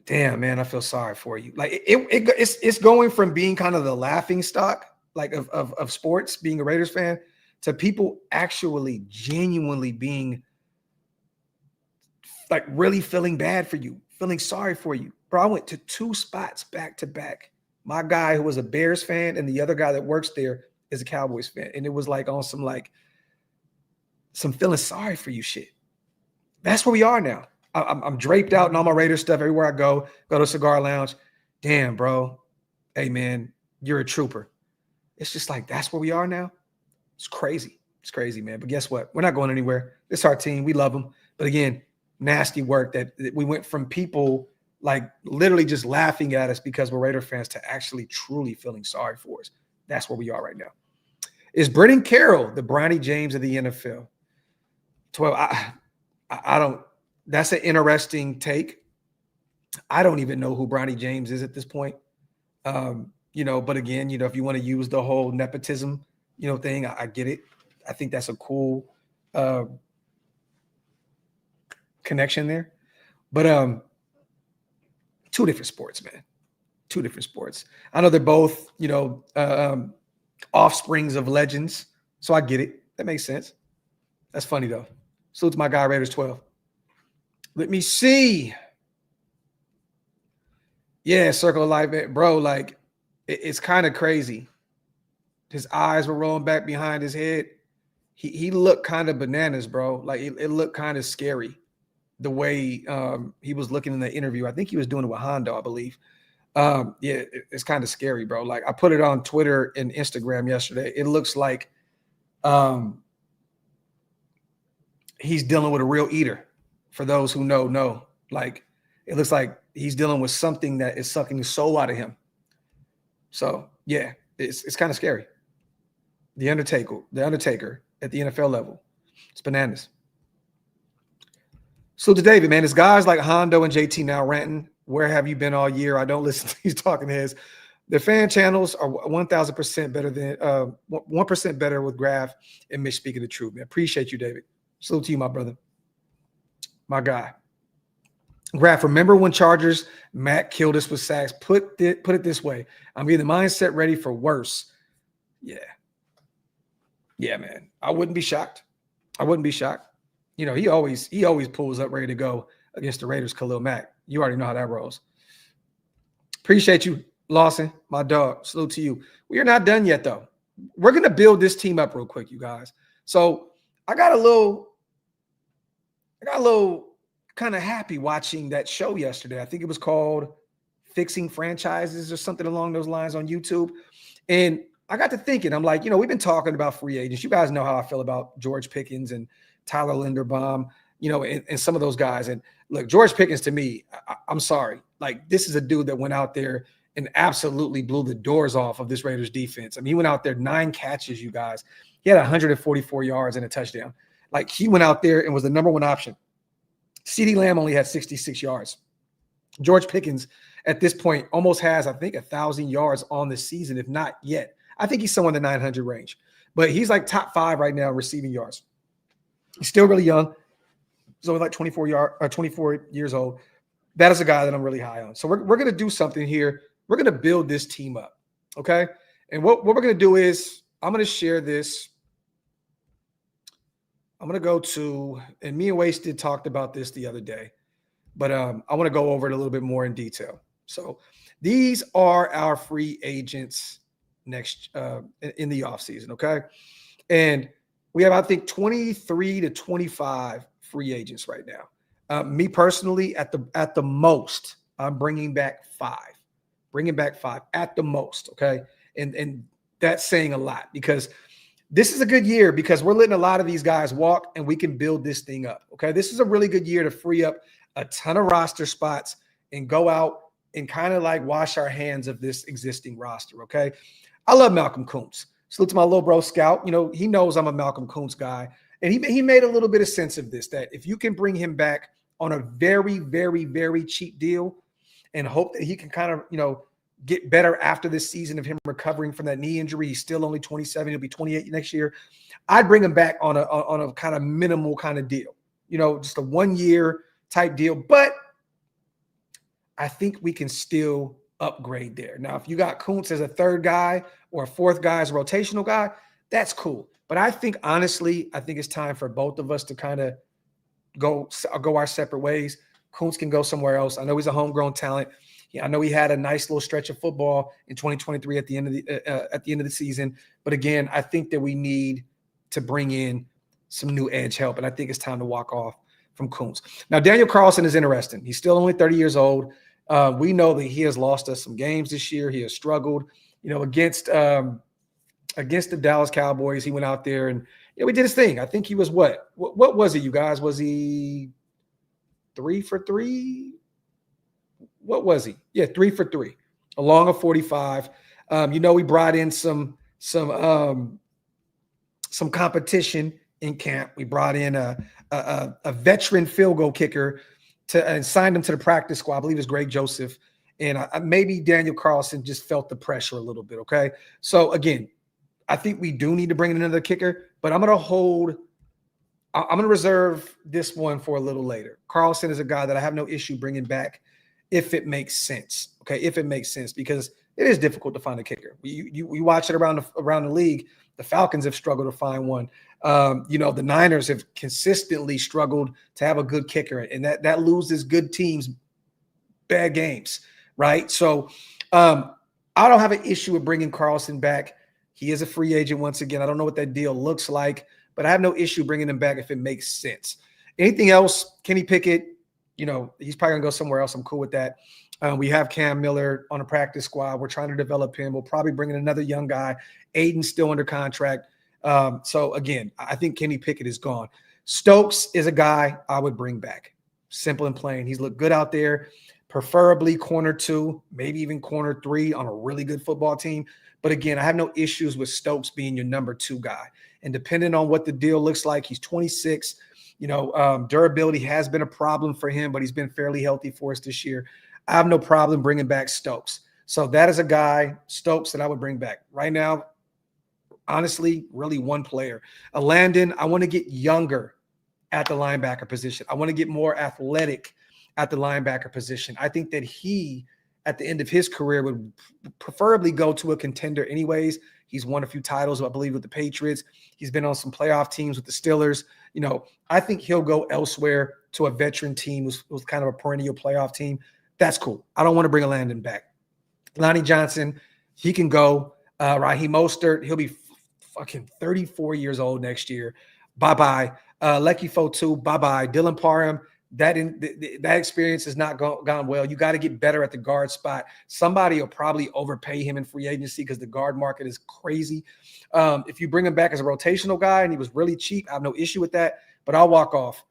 damn, man, I feel sorry for you. Like it's going from being kind of the laughing stock, like of sports, being a Raiders fan, to people actually genuinely being like really feeling bad for you, feeling sorry for you. Bro, I went to 2 spots back to back. My guy who was a Bears fan and the other guy that works there is a Cowboys fan. And it was like on some feeling sorry for you shit. That's where we are now. I'm draped out in all my Raiders stuff everywhere I go to a cigar lounge. Damn, bro. Hey, man, you're a trooper. It's just like, that's where we are now. It's crazy. It's crazy, man. But guess what? We're not going anywhere. It's our team. We love them. But again, nasty work that we went from people like literally just laughing at us because we're Raider fans to actually truly feeling sorry for us. That's where we are right now. Is Brennan Carroll the Bronny James of the NFL? 12. I don't. That's an interesting take. I don't even know who Bronny James is at this point. But again, if you want to use the whole nepotism, thing, I get it. I think that's a cool connection there. But 2 different sports, man. 2 different sports. I know they're both, offsprings of legends. So I get it. That makes sense. That's funny though. Salute to my guy, Raiders 12. Let me see. Yeah, Circle of Life, bro. Like, it's kind of crazy. His eyes were rolling back behind his head. He looked kind of bananas, bro. Like, it looked kind of scary the way he was looking in the interview. I think he was doing it with Hondo, I believe. It's kind of scary, bro. Like, I put it on Twitter and Instagram yesterday. It looks like he's dealing with a real eater. For those who know, like, it looks like he's dealing with something that is sucking the soul out of him. So yeah, it's kind of scary. The Undertaker at the NFL level. It's bananas. So to David, man, it's guys like Hondo and JT now ranting. Where have you been all year? I don't listen to these talking heads. The fan channels are 1,000% better than 1% better with Graphk and Mitch speaking the truth, man. Appreciate you, David. Salute to you, my brother. My guy. Graphk, remember when Chargers Matt killed us with sacks? Put it this way. I'm getting the mindset ready for worse. Yeah. Yeah, man. I wouldn't be shocked. He always pulls up ready to go against the Raiders, Khalil Mack. You already know how that rolls. Appreciate you, Lawson, my dog. Salute to you. We are not done yet, though. We're going to build this team up real quick, you guys. So I got a little kind of happy watching that show yesterday. I think it was called Fixing Franchises or something along those lines on YouTube. And I got to thinking, I'm like, we've been talking about free agents. You guys know how I feel about George Pickens and Tyler Linderbaum, and some of those guys. And look, George Pickens, to me, I'm sorry. Like, this is a dude that went out there and absolutely blew the doors off of this Raiders defense. I mean, he went out there 9 catches, you guys. He had 144 yards and a touchdown. Like, he went out there and was the number 1 option. CeeDee Lamb only had 66 yards. George Pickens, at this point, almost has, I think, 1,000 yards on the season, if not yet. I think he's somewhere in the 900 range. But he's like top 5 right now receiving yards. He's still really young. He's only like 24 years old. That is a guy that I'm really high on. So we're going to do something here. We're going to build this team up, okay? And what we're going to do is I'm going to share this. I'm going to go to, and me and Wasted talked about this the other day, but I want to go over it a little bit more in detail. So these are our free agents next in the offseason, okay? And we have, I think, 23 to 25 free agents right now. Me personally, at the most, I'm bringing back 5. Bringing back 5 at the most, okay? And that's saying a lot because this is a good year because we're letting a lot of these guys walk and we can build this thing up, okay? This is a really good year to free up a ton of roster spots and go out and kind of like wash our hands of this existing roster. Okay. I love Malcolm Kuntz. Salute to my little bro Scout. You know, he knows I'm a Malcolm Kuntz guy. And he made a little bit of sense of this, that if you can bring him back on a very, very, very cheap deal and hope that he can kind of, you know, get better after this season of him recovering from that knee injury. He's still only 27. He'll be 28 next year. I'd bring him back on a kind of minimal kind of deal, you know, just a 1 year type deal. But I think we can still upgrade there. Now, if you got Kuntz as a third guy or a fourth guy as a rotational guy, that's cool. But I think, honestly, I think it's time for both of us to kind of go our separate ways. Kuntz can go somewhere else. I know he's a homegrown talent. Yeah, I know he had a nice little stretch of football in 2023 at the end of the season. But again, I think that we need to bring in some new edge help, and I think it's time to walk off from Kuntz. Now, Daniel Carlson is interesting. He's still only 30 years old. We know that he has lost us some games this year. He has struggled, you know, against the Dallas Cowboys. He went out there and, you know, he did his thing. I think he was what was it, you guys? Was he 3 for 3? What was he? Yeah, 3 for 3, along a 45. You know, we brought in some competition in camp. We brought in a veteran field goal kicker and signed him to the practice squad. I believe it was Greg Joseph. And maybe Daniel Carlson just felt the pressure a little bit, okay? So, again, I think we do need to bring in another kicker, but I'm going to reserve this one for a little later. Carlson is a guy that I have no issue bringing back if it makes sense, okay? If it makes sense, because it is difficult to find a kicker. We watch it around the league. The Falcons have struggled to find one. You know, the Niners have consistently struggled to have a good kicker, and that loses good teams bad games, right? So I don't have an issue with bringing Carlson back. He is a free agent once again. I don't know what that deal looks like, but I have no issue bringing him back if it makes sense. Anything else, Kenny Pickett, you know, he's probably going to go somewhere else. I'm cool with that. We have Cam Miller on a practice squad. We're trying to develop him. We'll probably bring in another young guy. Aidan still under contract. So, again, I think Kenny Pickett is gone. Stokes is a guy I would bring back. Simple and plain. He's looked good out there, preferably corner 2, maybe even corner 3 on a really good football team. But, again, I have no issues with Stokes being your number 2 guy. And depending on what the deal looks like, he's 26. You know, durability has been a problem for him, but he's been fairly healthy for us this year. I have no problem bringing back Stokes. So that is a guy, Stokes, that I would bring back. Right now, honestly, really one player. Landon, I want to get younger at the linebacker position. I want to get more athletic at the linebacker position. I think that he, at the end of his career, would preferably go to a contender anyways. He's won a few titles, I believe, with the Patriots. He's been on some playoff teams with the Steelers. You know, I think he'll go elsewhere to a veteran team who's kind of a perennial playoff team. That's cool. I don't want to bring a Landon back. Lonnie Johnson, he can go. Raheem Mostert, he'll be fucking 34 years old next year. Bye-bye. Lecky Fotu, bye-bye. Dylan Parham, that experience has not gone well. You got to get better at the guard spot. Somebody will probably overpay him in free agency because the guard market is crazy. If you bring him back as a rotational guy and he was really cheap, I have no issue with that, but I'll walk off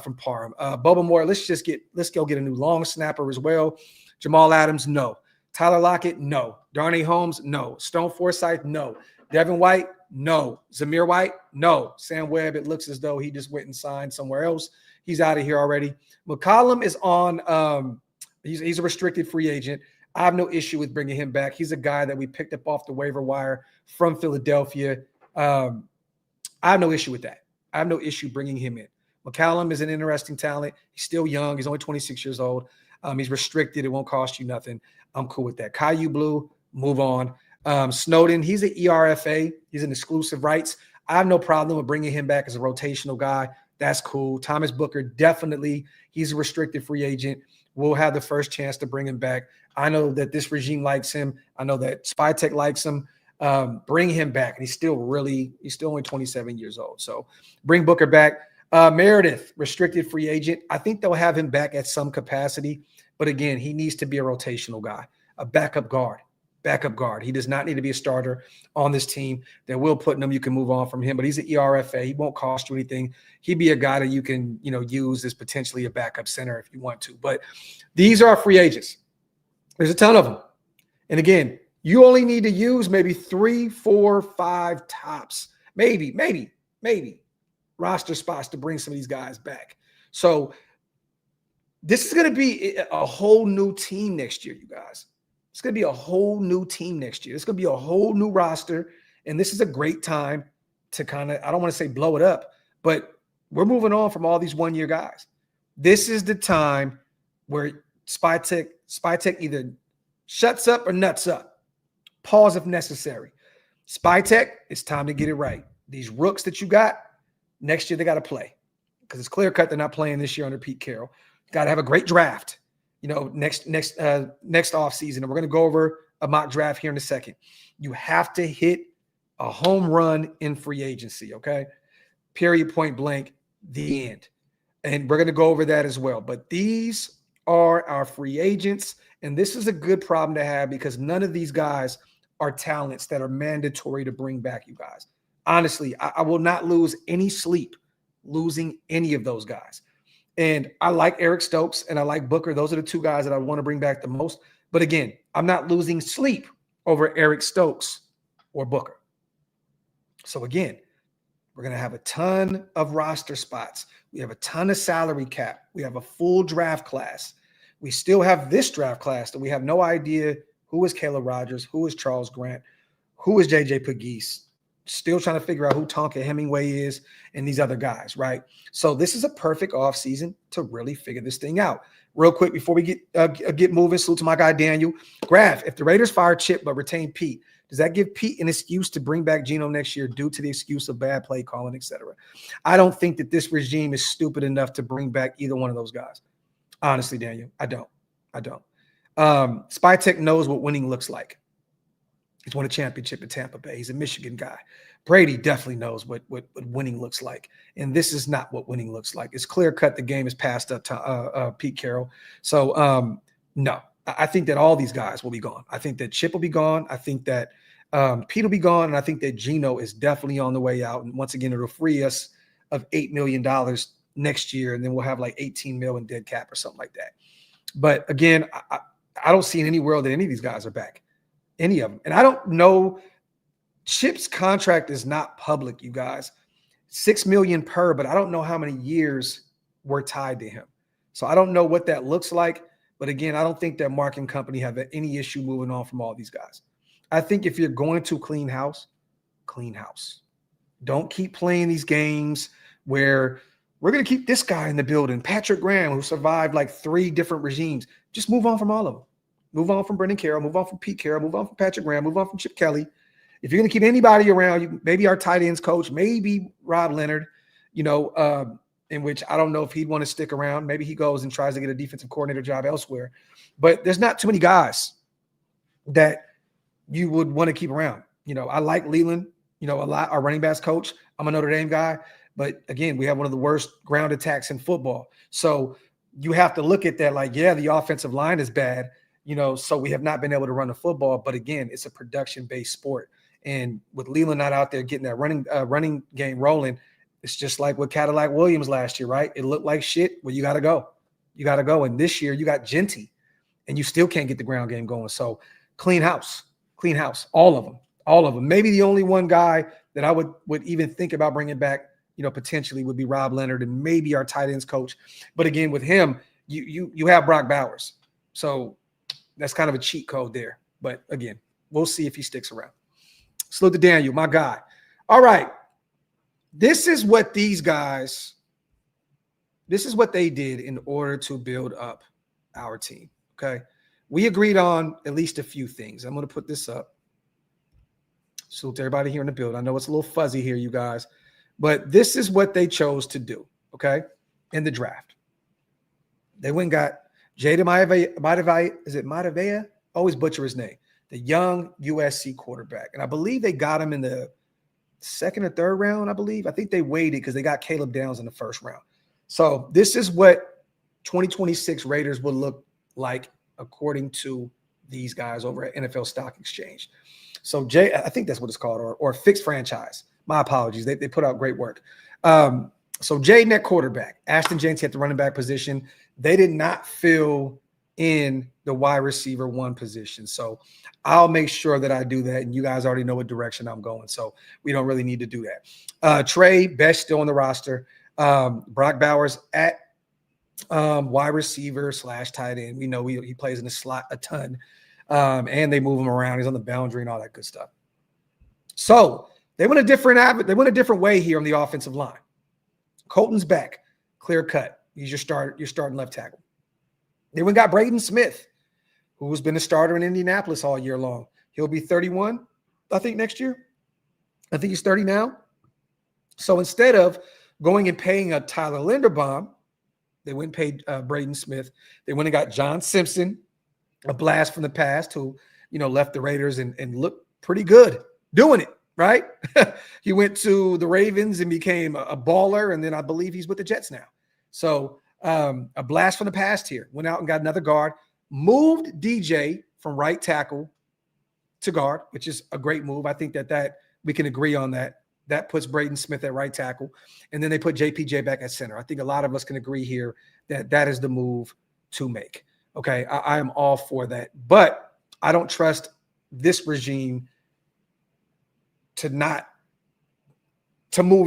from Parham. Boba Moore, let's go get a new long snapper as well. Jamal Adams, no. Tyler Lockett, no. Darnay Holmes, no. Stone Forsythe, no. Devin White, no. Zamir White, no. Sam Webb, it looks as though he just went and signed somewhere else. He's out of here already. McCollum is on he's a restricted free agent. I have no issue with bringing him back. He's a guy that we picked up off the waiver wire from Philadelphia. I have no issue with that. I have no issue bringing him in. McCollum is an interesting talent. He's still young. He's only 26 years old. He's restricted. It won't cost you nothing. I'm cool with that. Caillou Blue, move on. Snowden, he's an ERFA. He's an exclusive rights. I have no problem with bringing him back as a rotational guy. That's cool. Thomas Booker, definitely. He's a restricted free agent. We'll have the first chance to bring him back. I know that this regime likes him. I know that Spytech likes him. Bring him back. And he's still only 27 years old. So bring Booker back. Meredith, restricted free agent. I think they'll have him back at some capacity. But again, he needs to be a rotational guy, a backup guard. He does not need to be a starter on this team. They're Will Putnam. You can move on from him, but he's an ERFA. He won't cost you anything. He'd be a guy that you can, use as potentially a backup center if you want to. But these are our free agents. There's a ton of them. And again, you only need to use maybe 3, 4, 5 tops, maybe roster spots to bring some of these guys back. So this is going to be a whole new team next year, you guys. It's going to be a whole new team next year. It's going to be a whole new roster. And this is a great time to kind of, I don't want to say blow it up, but we're moving on from all these one-year guys. This is the time where SpyTech either shuts up or nuts up. Pause if necessary. SpyTech, it's time to get it right. These rooks that you got, next year they got to play because it's clear cut they're not playing this year under Pete Carroll. Got to have a great draft, next off season. And we're going to go over a mock draft here in a second. You have to hit a home run in free agency, okay? Period, point blank, the end. And we're going to go over that as well. But these are our free agents, and this is a good problem to have because none of these guys are talents that are mandatory to bring back, you guys. Honestly, I will not lose any sleep losing any of those guys. And I like Eric Stokes and I like Booker. Those are the two guys that I want to bring back the most. But again, I'm not losing sleep over Eric Stokes or Booker. So again, we're going to have a ton of roster spots. We have a ton of salary cap. We have a full draft class. We still have this draft class that we have no idea who is Caleb Rogers, who is Charles Grant, who is J.J. Pegues. Still trying to figure out who Tonka Hemingway is and these other guys, right? So this is a perfect offseason to really figure this thing out. Real quick before we get moving, salute to my guy Daniel. Graphk, if the Raiders fire Chip but retain Pete, does that give Pete an excuse to bring back Geno next year due to the excuse of bad play calling, etc.? I don't think that this regime is stupid enough to bring back either one of those guys. Honestly, Daniel, I don't. SpyTech knows what winning looks like. He's won a championship in Tampa Bay. He's a Michigan guy. Brady definitely knows what winning looks like. And this is not what winning looks like. It's clear cut. The game is passed up to Pete Carroll. So, no, I think that all these guys will be gone. I think that Chip will be gone. I think that Pete will be gone. And I think that Geno is definitely on the way out. And once again, it'll free us of $8 million next year. And then we'll have like 18 mil in dead cap or something like that. But again, I don't see in any world that any of these guys are back. Any of them. And I don't know. Chip's contract is not public, you guys. $6 million per, but I don't know how many years were tied to him. So I don't know what that looks like. But again, I don't think that Mark and company have any issue moving on from all these guys. I think if you're going to clean house. Don't keep playing these games where we're going to keep this guy in the building, Patrick Graham, who survived like 3 different regimes. Just move on from all of them. Move on from Brendan Carroll, move on from Pete Carroll, move on from Patrick Graham, move on from Chip Kelly. If you're going to keep anybody around, maybe our tight ends coach, maybe Rob Leonard, in which I don't know if he'd want to stick around. Maybe he goes and tries to get a defensive coordinator job elsewhere. But there's not too many guys that you would want to keep around. I like Leland, a lot, our running backs coach. I'm a Notre Dame guy. But again, we have one of the worst ground attacks in football. So you have to look at that like, yeah, the offensive line is bad. So we have not been able to run the football. But again, it's a production-based sport. And with Leland not out there getting that running game rolling, it's just like with Cadillac Williams last year, right? It looked like shit. Well, you got to go. And this year you got Genty, and you still can't get the ground game going. So clean house, all of them. Maybe the only one guy that I would even think about bringing back, potentially would be Rob Leonard and maybe our tight ends coach. But again, with him, you have Brock Bowers. So that's kind of a cheat code there. But again, we'll see if he sticks around. Salute to Daniel, my guy. All right. This is what they did in order to build up our team. Okay. We agreed on at least a few things. I'm going to put this up. Salute to everybody here in the building. I know it's a little fuzzy here, you guys, but this is what they chose to do. Okay. In the draft. They went and got Jada Maivia. Is it Maivia? Always butcher his name. The young USC quarterback. And I believe they got him in the 2nd or 3rd round, I believe. I think they waited because they got Caleb Downs in the 1st round. So this is what 2026 Raiders will look like according to these guys over at NFL Stock Exchange. So I think that's what it's called, or fixed franchise. My apologies. They put out great work. So Jaden at quarterback, Ashton Jeanty at the running back position. They did not fill in the wide receiver 1 position. So I'll make sure that I do that. And you guys already know what direction I'm going. So we don't really need to do that. Trey Best still on the roster. Brock Bowers at wide receiver / tight end. We know he plays in the slot a ton. And they move him around. He's on the boundary and all that good stuff. So they went a different way here on the offensive line. Colton's back, clear cut. He's your starting left tackle. They went and got Braden Smith, who's been a starter in Indianapolis all year long. He'll be 31, I think, next year. I think he's 30 now. So instead of going and paying a Tyler Linderbaum, they went and paid Braden Smith. They went and got John Simpson, a blast from the past, who left the Raiders and looked pretty good doing it, right? He went to the Ravens and became a baller, and then I believe he's with the Jets now. So a blast from the past here. Went out and got another guard, moved DJ from right tackle to guard, which is a great move. I think that we can agree on that. That puts Braden Smith at right tackle, and then they put JPJ back at center. I think a lot of us can agree here that is the move to make. Okay, I am all for that, but I don't trust this regime to move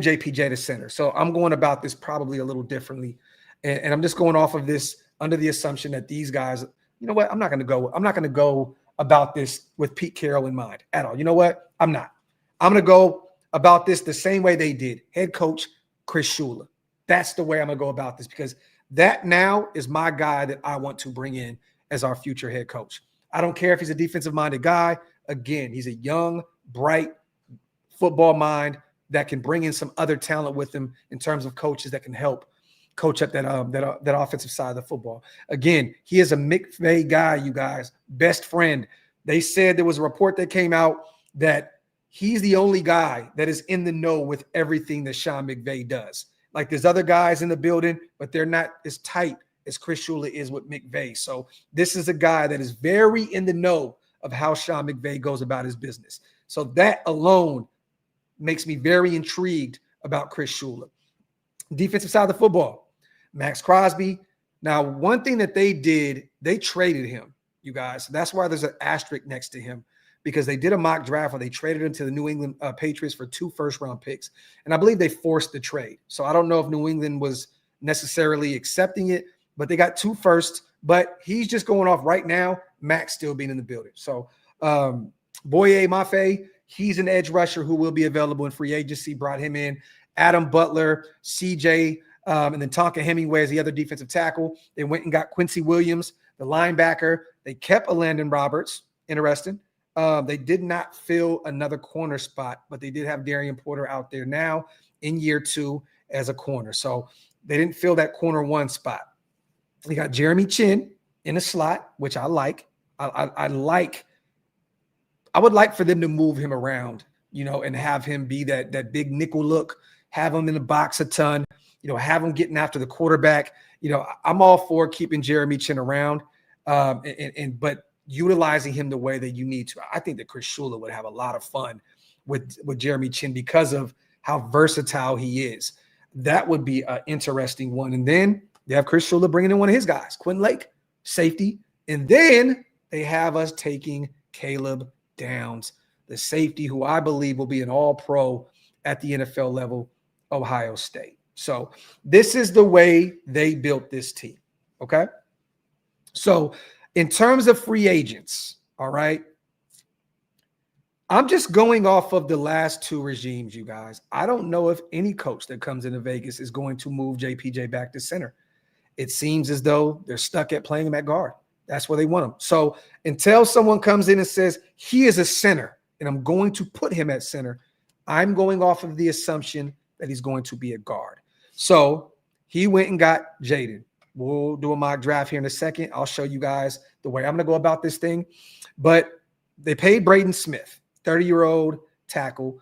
JPJ to center. So I'm going about this probably a little differently, and I'm just going off of this under the assumption that these guys, you know what, I'm not going to go about this with Pete Carroll in mind at all. You know what? I'm not. I'm going to go about this the same way they did. Head coach Chris Shula. That's the way I'm going to go about this, because that now is my guy that I want to bring in as our future head coach. I don't care if he's a defensive-minded guy. Again, he's a young, bright football mind that can bring in some other talent with him in terms of coaches that can help coach up that offensive side of the football. Again, he is a McVay guy, you guys, best friend. They said there was a report that came out that he's the only guy that is in the know with everything that Sean McVay does. Like, there's other guys in the building, but they're not as tight as Chris Shula is with McVay. So this is a guy that is very in the know of how Sean McVay goes about his business. So that alone makes me very intrigued about Chris Shula. Defensive side of the football, Max Crosby. Now, one thing that they did, they traded him, you guys. So that's why there's an asterisk next to him, because they did a mock draft where they traded him to the New England Patriots for 2 first-round picks. And I believe they forced the trade. So I don't know if New England was necessarily accepting it, but they got 2 firsts. But he's just going off right now, Max still being in the building. So Boye Mafe, he's an edge rusher who will be available in free agency, brought him in. Adam Butler, CJ, and then Tonka Hemingway as the other defensive tackle. They went and got Quincy Williams, the linebacker. They kept Landon Roberts. Interesting. They did not fill another corner spot, but they did have Darian Porter out there now in year 2 as a corner. So they didn't fill that corner 1 spot. They got Jeremy Chin in the slot, which I like. I would like for them to move him around, and have him be that big nickel look, have him in the box a ton, have him getting after the quarterback. I'm all for keeping Jeremy Chin around, but utilizing him the way that you need to. I think that Chris Shula would have a lot of fun with Jeremy Chin because of how versatile he is. That would be an interesting one. And then they have Chris Shula bringing in one of his guys, Quinn Lake, safety. And then they have us taking Caleb Downs, the safety who I believe will be an all-pro at the NFL level, Ohio State. So this is the way they built this team, okay? So in terms of free agents, all right, I'm just going off of the last 2 regimes, you guys. I don't know if any coach that comes into Vegas is going to move JPJ back to center. It seems as though they're stuck at playing him at guard. That's where they want him. So until someone comes in and says, he is a center, and I'm going to put him at center, I'm going off of the assumption that he's going to be a guard. So he went and got Jaden. We'll do a mock draft here in a second. I'll show you guys the way I'm going to go about this thing. But they paid Braden Smith, 30-year-old tackle.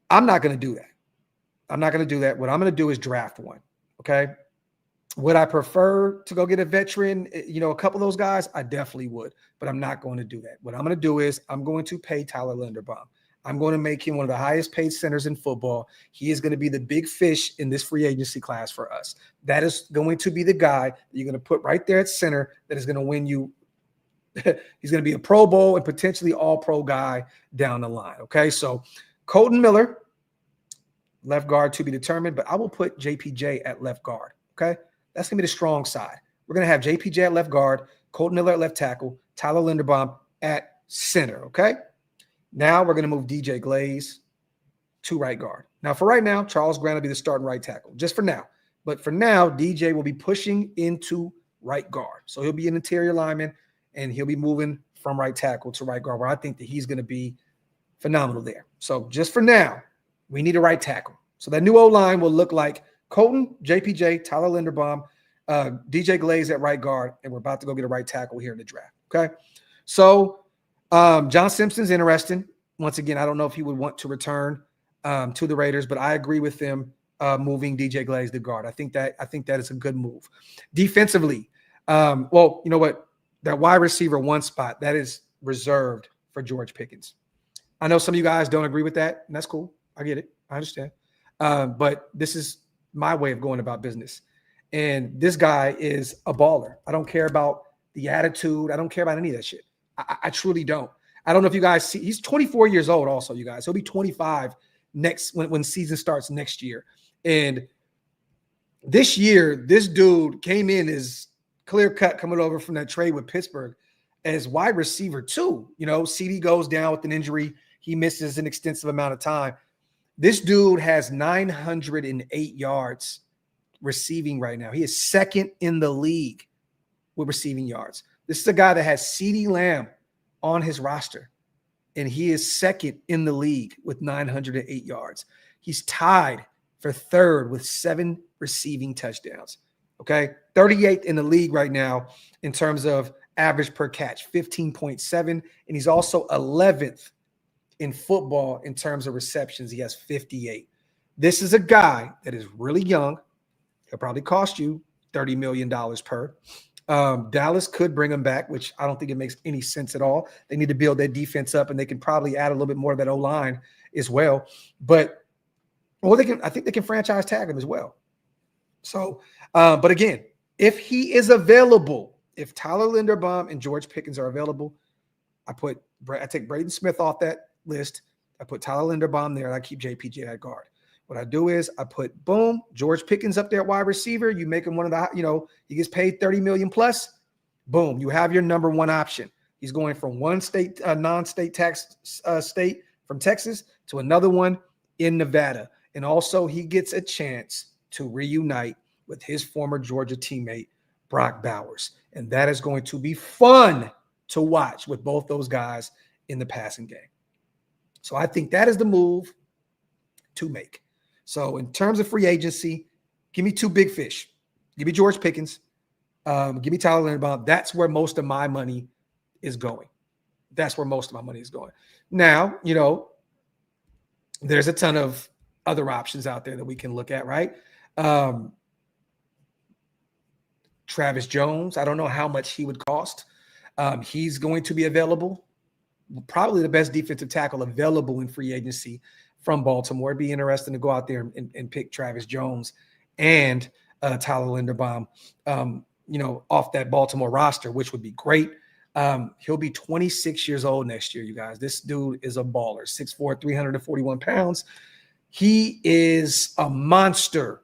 I'm not going to do that. I'm not going to do that. What I'm going to do is draft one, okay? Would I prefer to go get a veteran, a couple of those guys? I definitely would, but I'm not going to do that. What I'm going to do is I'm going to pay Tyler Linderbaum. I'm going to make him one of the highest paid centers in football. He is going to be the big fish in this free agency class for us. That is going to be the guy that you're going to put right there at center that is going to win you. He's going to be a Pro Bowl and potentially all-pro guy down the line. Okay, so Colton Miller, left guard to be determined, but I will put JPJ at left guard. Okay, that's going to be the strong side. We're going to have JPJ at left guard, Colton Miller at left tackle, Tyler Linderbaum at center. Okay, now we're going to move DJ Glaze to right guard. Now, for right now, Charles Grant will be the starting right tackle, just for now. But for now, DJ will be pushing into right guard. So he'll be an interior lineman, and he'll be moving from right tackle to right guard, where I think that he's going to be phenomenal there. So just for now, we need a right tackle. So that new O-line will look like Colton, JPJ, Tyler Linderbaum, DJ Glaze at right guard, and we're about to go get a right tackle here in the draft. Okay, so John Simpson's interesting. Once again, I don't know if he would want to return to the Raiders, but I agree with them moving DJ Glaze to guard. I think that is a good move. Defensively, well, you know what? That wide receiver one spot, that is reserved for George Pickens. I know some of you guys don't agree with that, and that's cool. I get it. I understand. But this is my way of going about business. And this guy is a baller. I don't care about the attitude. I don't care about any of that shit. I truly don't. I don't know if you guys see. He's 24 years old also, you guys. He'll be 25 next when season starts next year. And this year, this dude came in as clear cut coming over from that trade with Pittsburgh as wide receiver too. You know, CD goes down with an injury. He misses an extensive amount of time. This dude has 908 yards receiving right now. He is second in the league with receiving yards. This is a guy that has CeeDee Lamb on his roster, and he is second in the league with 908 yards. He's tied for third with 7 receiving touchdowns. Okay, 38th in the league right now in terms of average per catch, 15.7, and he's also 11th in football in terms of receptions. He has 58. This is a guy that is really young. He'll probably cost you $30 million per. Dallas could bring him back, which I don't think it makes any sense at all. They need to build their defense up, and they can probably add a little bit more of that O-line as well. But I think they can franchise tag him as well. So, but again, if he is available, if Tyler Linderbaum and George Pickens are available, I take Braden Smith off that list. I put Tyler Linderbaum there, and I keep JPJ at guard. What I do is I put George Pickens up there at wide receiver. You make him one of the, he gets paid $30 million plus. Boom, you have your number one option. He's going from one state, non-state tax state from Texas to another one in Nevada. And also he gets a chance to reunite with his former Georgia teammate, Brock Bowers. And that is going to be fun to watch with both those guys in the passing game. So I think that is the move to make. So in terms of free agency, give me 2 big fish. Give me George Pickens. Give me Tyler Linderbaum. That's where most of my money is going. That's where most of my money is going. Now, there's a ton of other options out there that we can look at, right? Travis Jones, I don't know how much he would cost. He's going to be available. Probably the best defensive tackle available in free agency from Baltimore. It'd be interesting to go out there and pick Travis Jones and Tyler Linderbaum, off that Baltimore roster, which would be great. He'll be 26 years old next year, you guys. This dude is a baller, 6'4", 341 pounds. He is a monster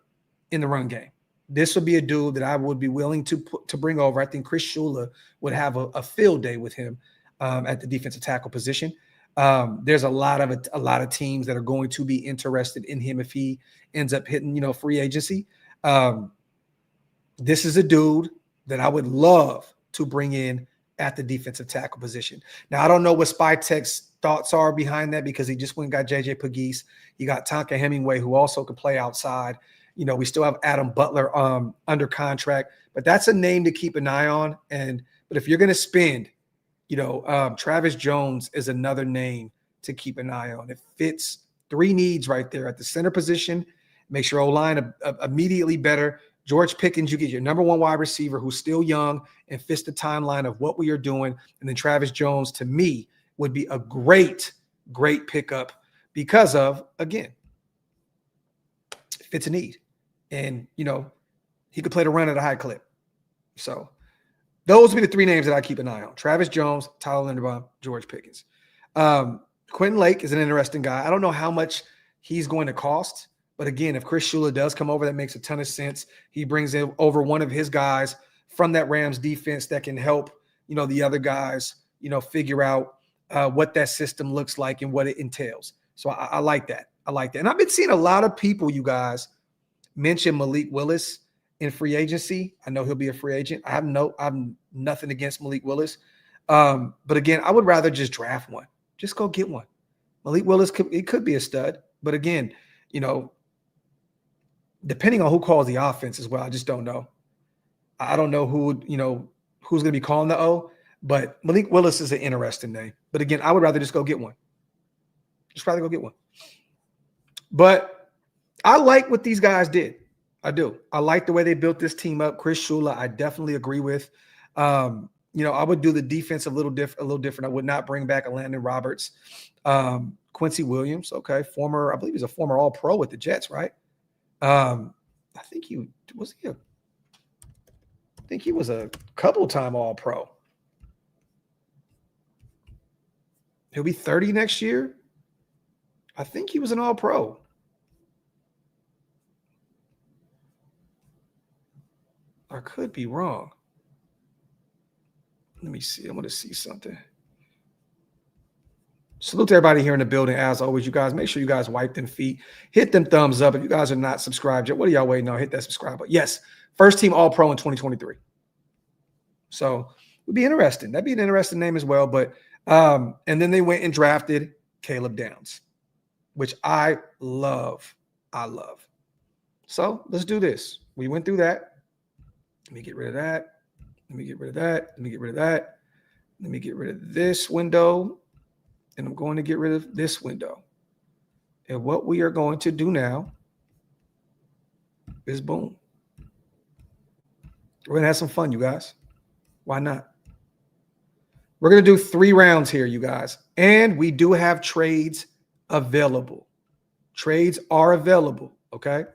in the run game. This would be a dude that I would be willing to bring over. I think Chris Shula would have a field day with him at the defensive tackle position. There's a lot of teams that are going to be interested in him if he ends up hitting, free agency. This is a dude that I would love to bring in at the defensive tackle position. Now, I don't know what Spytek's thoughts are behind that because he just went and got JJ Pegues. He got Tonka Hemingway, who also could play outside. We still have Adam Butler under contract, but that's a name to keep an eye on. But if you're going to spend, Travis Jones is another name to keep an eye on. It fits 3 needs right there at the center position. Makes your O-line immediately better. George Pickens, you get your number 1 wide receiver who's still young and fits the timeline of what we are doing. And then Travis Jones, to me, would be a great great pickup because of, again, fits a need. And, he could play the run at a high clip. So those would be the three names that I keep an eye on. Travis Jones, Tyler Linderbaum, George Pickens. Quentin Lake is an interesting guy. I don't know how much he's going to cost. But again, if Chris Shula does come over, that makes a ton of sense. He brings in over one of his guys from that Rams defense that can help, the other guys, figure out what that system looks like and what it entails. So I like that. I like that. And I've been seeing a lot of people, you guys, mention Malik Willis in free agency. I know he'll be a free agent. I have nothing against Malik Willis. But again, I would rather just draft one. Just go get one. Malik Willis could be a stud. But again, depending on who calls the offense as well, I just don't know. I don't know who's going to be calling the O, but Malik Willis is an interesting name. But again, I would rather just go get one. Just rather go get one. But I like what these guys did. I do. I like the way they built this team up. Chris Shula, I definitely agree with. I would do the defense a little different. I would not bring back a Landon Roberts. Quincy Williams, okay, I believe he's a former All-Pro with the Jets, right? I think he was a couple-time All-Pro. He'll be 30 next year. I think he was an All-Pro. I could be wrong. Let me see. I'm going to see something. Salute to everybody here in the building. As always, you guys, make sure you guys wipe them feet. Hit them thumbs up. If you guys are not subscribed yet, what are y'all waiting on? Hit that subscribe button. Yes, first team All-Pro in 2023. So it would be interesting. That'd be an interesting name as well. But and then they went and drafted Caleb Downs, which I love. I love. So let's do this. We went through that. Let me get rid of that. Let me get rid of that. Let me get rid of that. Let me get rid of this window. And I'm going to get rid of this window. And what we are going to do now is boom. We're going to have some fun, you guys. Why not? We're going to do 3 rounds here, you guys. And we do have trades available. Trades are available, okay?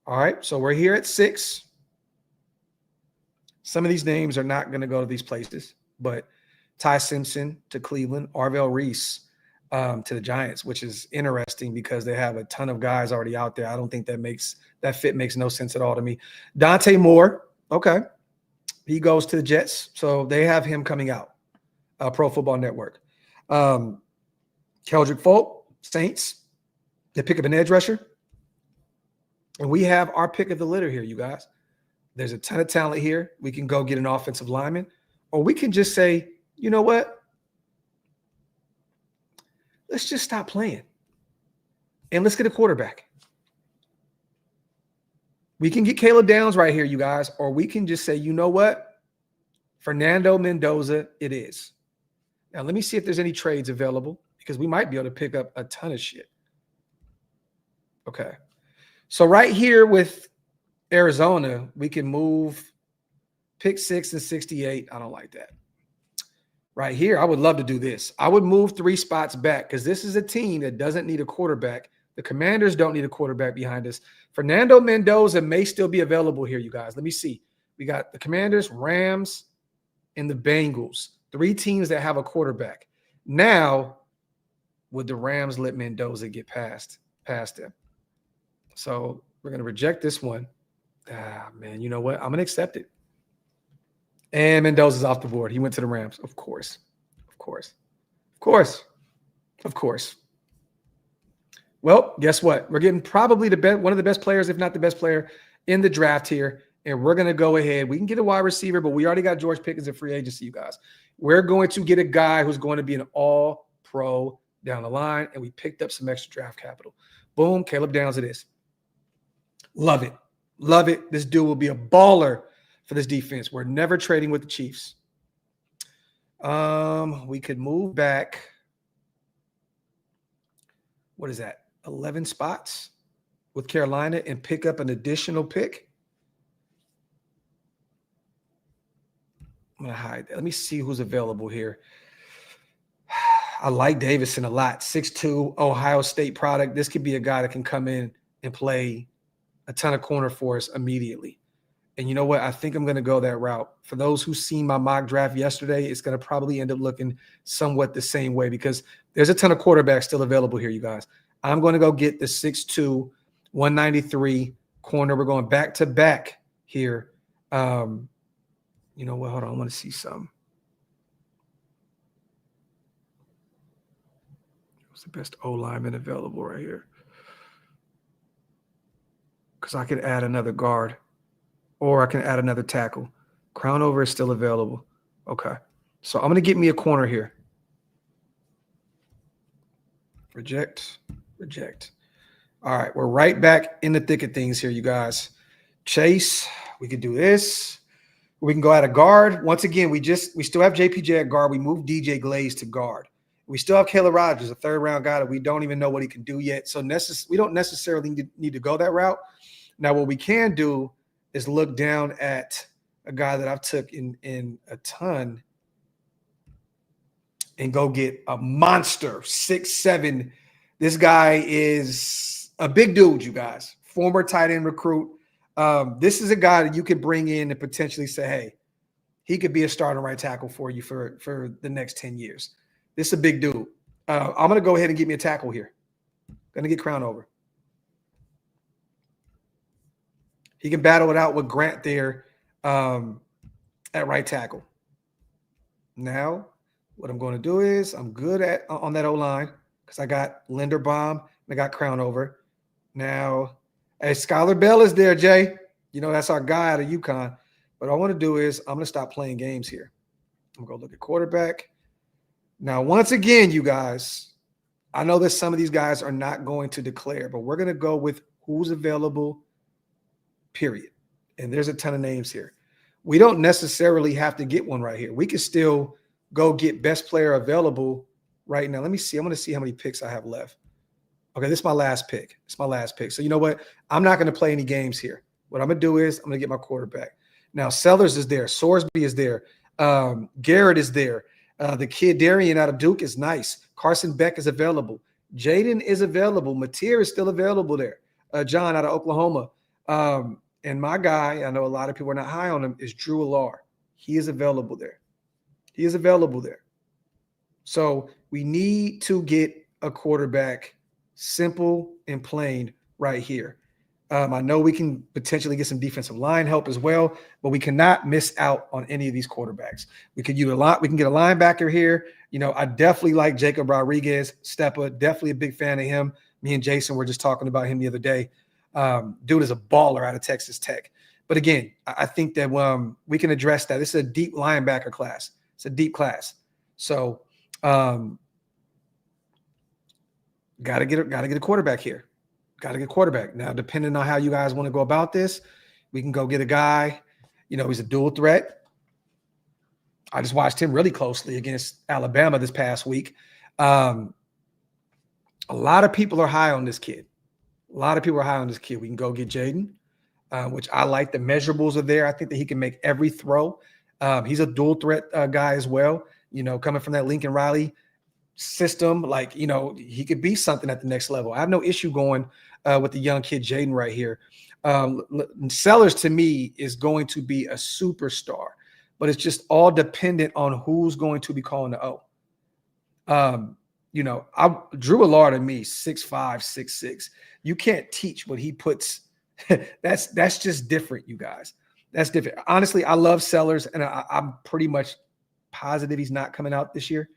All right, so we're here at 6. Some of these names are not going to go to these places, but Ty Simpson to Cleveland, Arvell Reese to the Giants, which is interesting because they have a ton of guys already out there. I don't think that fit makes no sense at all to me. Dante Moore, okay. He goes to the Jets, so they have him coming out. Pro Football Network. Keldrick Folk, Saints. They pick up an edge rusher. And we have our pick of the litter here, you guys. There's a ton of talent here. We can go get an offensive lineman, or we can just say, you know what? Let's just stop playing and let's get a quarterback. We can get Caleb Downs right here, you guys, or we can just say, you know what? Fernando Mendoza, it is. Now, let me see if there's any trades available because we might be able to pick up a ton of shit. Okay. So right here with Arizona, we can move pick 6 and 68. I don't like that. Right here, I would love to do this. I would move 3 spots back because this is a team that doesn't need a quarterback. The Commanders don't need a quarterback behind us. Fernando Mendoza may still be available here, you guys. Let me see. We got the Commanders, Rams, and the Bengals. 3 teams that have a quarterback. Now, would the Rams let Mendoza get past them? So we're going to reject this one. Man, you know what? I'm going to accept it. And Mendoza's off the board. He went to the Rams. Of course. Well, guess what? We're getting probably one of the best players, if not the best player in the draft here. And we're going to go ahead. We can get a wide receiver, but we already got George Pickens in free agency, you guys. We're going to get a guy who's going to be an all-pro down the line, and we picked up some extra draft capital. Boom, Caleb Downs it is. Love it. Love it. This dude will be a baller for this defense. We're never trading with the Chiefs. We could move back. What is that? 11 spots with Carolina and pick up an additional pick. I'm going to hide that. Let me see who's available here. I like Davison a lot. 6'2", Ohio State product. This could be a guy that can come in and play a ton of corner for us immediately. And you know what? I think I'm going to go that route. For those who seen my mock draft yesterday, it's going to probably end up looking somewhat the same way because there's a ton of quarterbacks still available here, you guys. I'm going to go get the 6'2", 193 corner. We're going back to back here. You know what? Hold on. I want to see something. What's the best O lineman available right here? Because I could add another guard or I can add another tackle. Crown over is still available. Okay. So I'm going to get me a corner here. Reject. Reject. All right. We're right back in the thick of things here, you guys. Chase, we could do this. We can go at a guard. Once again, we still have JPJ at guard. We moved DJ Glaze to guard. We still have Caleb Rogers, a third-round guy that we don't even know what he can do yet. So we don't necessarily need to go that route. Now, what we can do is look down at a guy that I've took in a ton and go get a monster, 6'7". This guy is a big dude, you guys. Former tight end recruit. This is a guy that you could bring in and potentially say, hey, he could be a starting right tackle for you for the next 10 years. This is a big dude. I'm going to go ahead and get me a tackle here. Going to get Crown over. He can battle it out with Grant there at right tackle. Now, what I'm going to do is I'm good on that O-line because I got Linderbaum and I got Crown over. Now, hey, Skylar Bell is there, Jay. You know, that's our guy out of UConn. What I want to do is I'm going to stop playing games here. I'm going to go look at quarterback. Now, once again, you guys, I know that some of these guys are not going to declare, but we're going to go with who's available, period. And there's a ton of names here. We don't necessarily have to get one right here. We can still go get best player available right now. Let me see. I'm going to see how many picks I have left. Okay, this is my last pick. It's my last pick. So you know what? I'm not going to play any games here. What I'm going to do is I'm going to get my quarterback. Now, Sellers is there. Sorsby is there. Garrett is there. The kid Darian out of Duke is nice. Carson Beck is available. Jaden is available. Mateer is still available there. John out of Oklahoma. And my guy, I know a lot of people are not high on him, is Drew Alar. He is available there. He is available there. So we need to get a quarterback, simple and plain, right here. I know we can potentially get some defensive line help as well, but we cannot miss out on any of these quarterbacks. We could use a lot. We can get a linebacker here. You know, I definitely like Jacob Rodriguez, Steppa. Definitely a big fan of him. Me and Jason were just talking about him the other day. Dude is a baller out of Texas Tech. But again, I think that we can address that. This is a deep linebacker class. It's a deep class. So got to get a quarterback here. Got to get a quarterback. Now, depending on how you guys want to go about this, we can go get a guy. You know, he's a dual threat. I just watched him really closely against Alabama this past week. A lot of people are high on this kid. We can go get Jaden, which I like. The measurables are there. I think that he can make every throw. He's a dual threat guy as well. You know, coming from that Lincoln Riley system, like, you know, he could be something at the next level. I have no issue going with the young kid Jaden right here. Sellers to me is going to be a superstar, but it's just all dependent on who's going to be calling the O. You know, Drew Alar to me, 6'5", 6'6". You can't teach what he puts. That's just different, you guys. That's different. Honestly, I love Sellers, and I'm pretty much positive he's not coming out this year.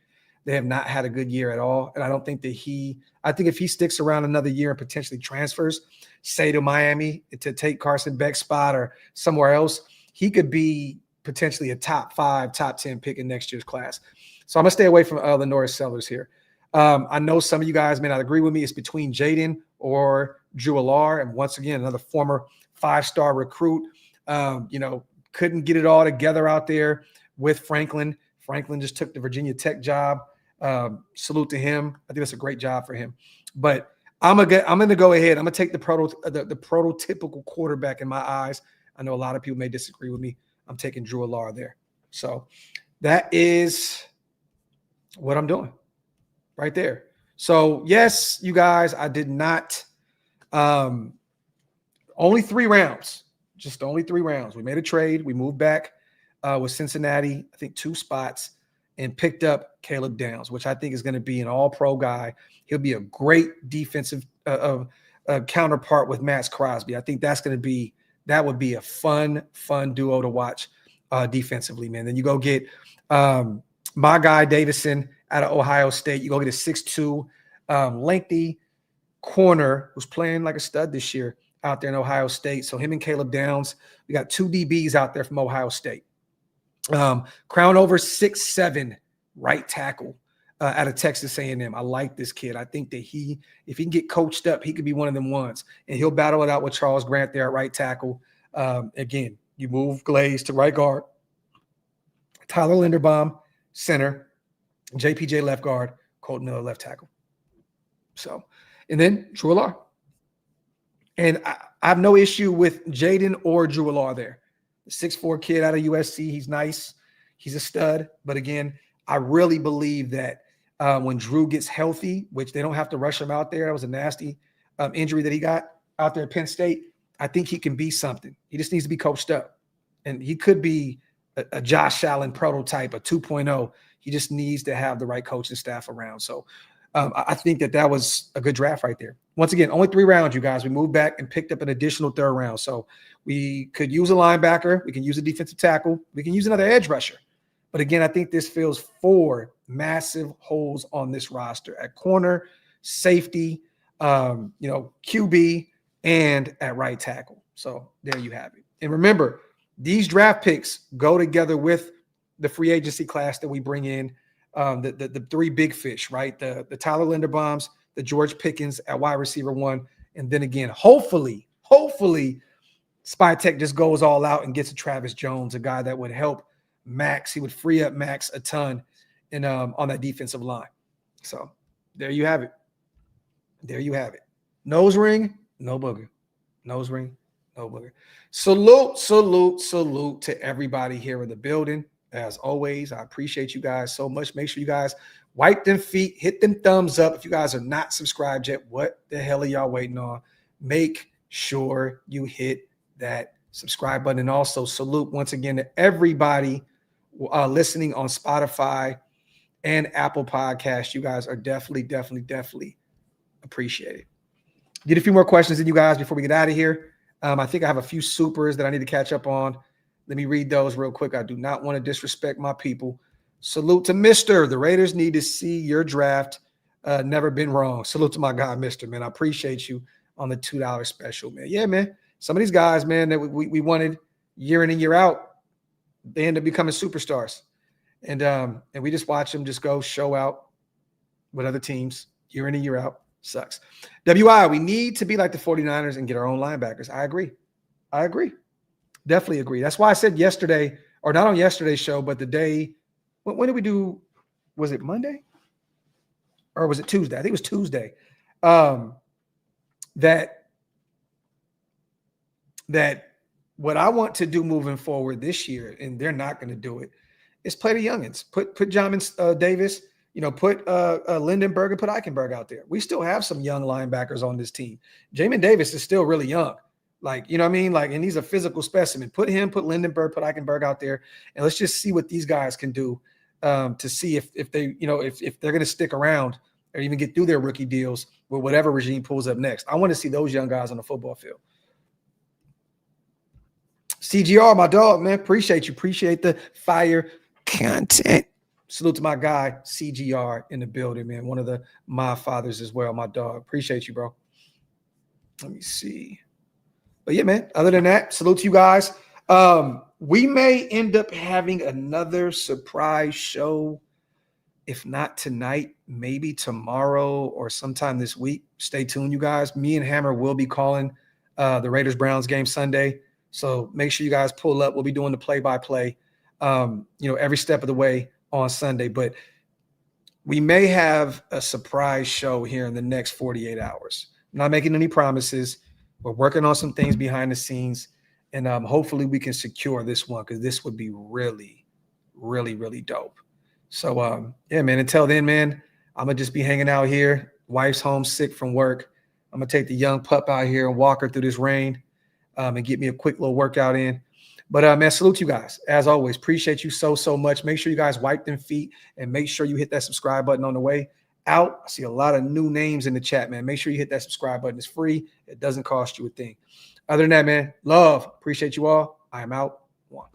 They have not had a good year at all. And I don't think that I think if he sticks around another year and potentially transfers, say to Miami to take Carson Beck's spot or somewhere else, he could be potentially a top 5, top 10 pick in next year's class. So I'm going to stay away from Lenoir Sellers here. I know some of you guys may not agree with me. It's between Jaden or Drew Alar. And once again, another former 5-star recruit, you know, couldn't get it all together out there with Franklin. Franklin just took the Virginia Tech job. Salute to him. I think that's a great job for him. But I'm gonna go ahead. I'm gonna take the prototypical quarterback in my eyes. I know a lot of people may disagree with me. I'm taking Drew Alar there. So that is what I'm doing. right there. So yes, you guys, I did not. Only 3 rounds, just only 3 rounds. We made a trade. We moved back with Cincinnati, I think 2 spots, and picked up Caleb Downs, which I think is going to be an all-pro guy. He'll be a great defensive counterpart with Max Crosby. I think that would be a fun duo to watch defensively, man. Then you go get my guy Davison out of Ohio State. You go get a 6'2", lengthy corner who's playing like a stud this year out there in Ohio State. So him and Caleb Downs, we got 2 DBs out there from Ohio State. Crown over 6'7" right tackle out of Texas A&M. I like this kid. I think that if he can get coached up, he could be one of them ones. And he'll battle it out with Charles Grant there at right tackle. Again, you move Glaze to right guard, Tyler Linderbaum, center, JPJ left guard, Colton Miller left tackle. So, and then Drew Allar. And I have no issue with Jaden or Drew Allar there. The 6'4" kid out of USC, he's nice. He's a stud. But again, I really believe that when Drew gets healthy, which they don't have to rush him out there, that was a nasty injury that he got out there at Penn State, I think he can be something. He just needs to be coached up. And he could be a Josh Allen prototype, a 2.0. He just needs to have the right coaching staff around. So I think that was a good draft right there. Once again, only 3 rounds, you guys. We moved back and picked up an additional 3rd round. So we could use a linebacker. We can use a defensive tackle. We can use another edge rusher. But again, I think this fills 4 massive holes on this roster at corner, safety, QB, and at right tackle. So there you have it. And remember, these draft picks go together with the free agency class that we bring in, the 3 big fish, right? The Tyler Linderbaums, the George Pickens at wide receiver 1. And then again, hopefully, Spytech just goes all out and gets a Travis Jones, a guy that would help Max. He would free up Max a ton on that defensive line. So there you have it. Nose ring, no booger. Nose ring, no booger. Salute to everybody here in the building. As always, I appreciate you guys so much. Make sure you guys wipe them feet, hit them thumbs up. If you guys are not subscribed yet, what the hell are y'all waiting on? Make sure you hit that subscribe button. And also salute once again to everybody listening on Spotify and Apple Podcasts. You guys are definitely appreciated. Get a few more questions in, you guys, before we get out of here. I think I have a few supers that I need to catch up on. Let me read those real quick. I do not want to disrespect my people. Salute to Mr. The Raiders need to see your draft. Never been wrong. Salute to my guy, Mr. Man. I appreciate you on the $2 special, man. Yeah, man. Some of these guys, man, that we wanted year in and year out, they end up becoming superstars. And we just watch them just go show out with other teams year in and year out. Sucks. WI, we need to be like the 49ers and get our own linebackers. I agree. Definitely agree. That's why I said yesterday, or not on yesterday's show, but the day, when did we do, was it Monday? Or was it Tuesday? I think it was Tuesday. That what I want to do moving forward this year, and they're not going to do it, is play the youngins. Put John Davis, put Lindenberg and put Eichenberg out there. We still have some young linebackers on this team. Jamin Davis is still really young. Like, you know what I mean? Like, and he's a physical specimen. Put him, put Lindenberg, put Eichenberg out there, and let's just see what these guys can do to see if they, if they're going to stick around or even get through their rookie deals with whatever regime pulls up next. I want to see those young guys on the football field. CGR, my dog, man. Appreciate you. Appreciate the fire content. Salute to my guy, CGR, in the building, man. One of my fathers as well, my dog. Appreciate you, bro. Let me see. But yeah, man, other than that, salute to you guys. We may end up having another surprise show. If not tonight, maybe tomorrow or sometime this week. Stay tuned, you guys. Me and Hammer will be calling the Raiders-Browns game Sunday. So make sure you guys pull up. We'll be doing the play-by-play, every step of the way on Sunday. But we may have a surprise show here in the next 48 hours. I'm not making any promises. We're working on some things behind the scenes, and hopefully we can secure this one because this would be really, really, really dope. So, yeah, man, until then, man, I'm going to just be hanging out here. Wife's homesick from work. I'm going to take the young pup out here and walk her through this rain and get me a quick little workout in. But, man, salute you guys. As always, appreciate you so, so much. Make sure you guys wipe them feet and make sure you hit that subscribe button on the way out. I see a lot of new names in the chat, man. Make sure you hit that subscribe button. It's free. It doesn't cost you a thing. Other than that, man, love. Appreciate you all. I am out. One.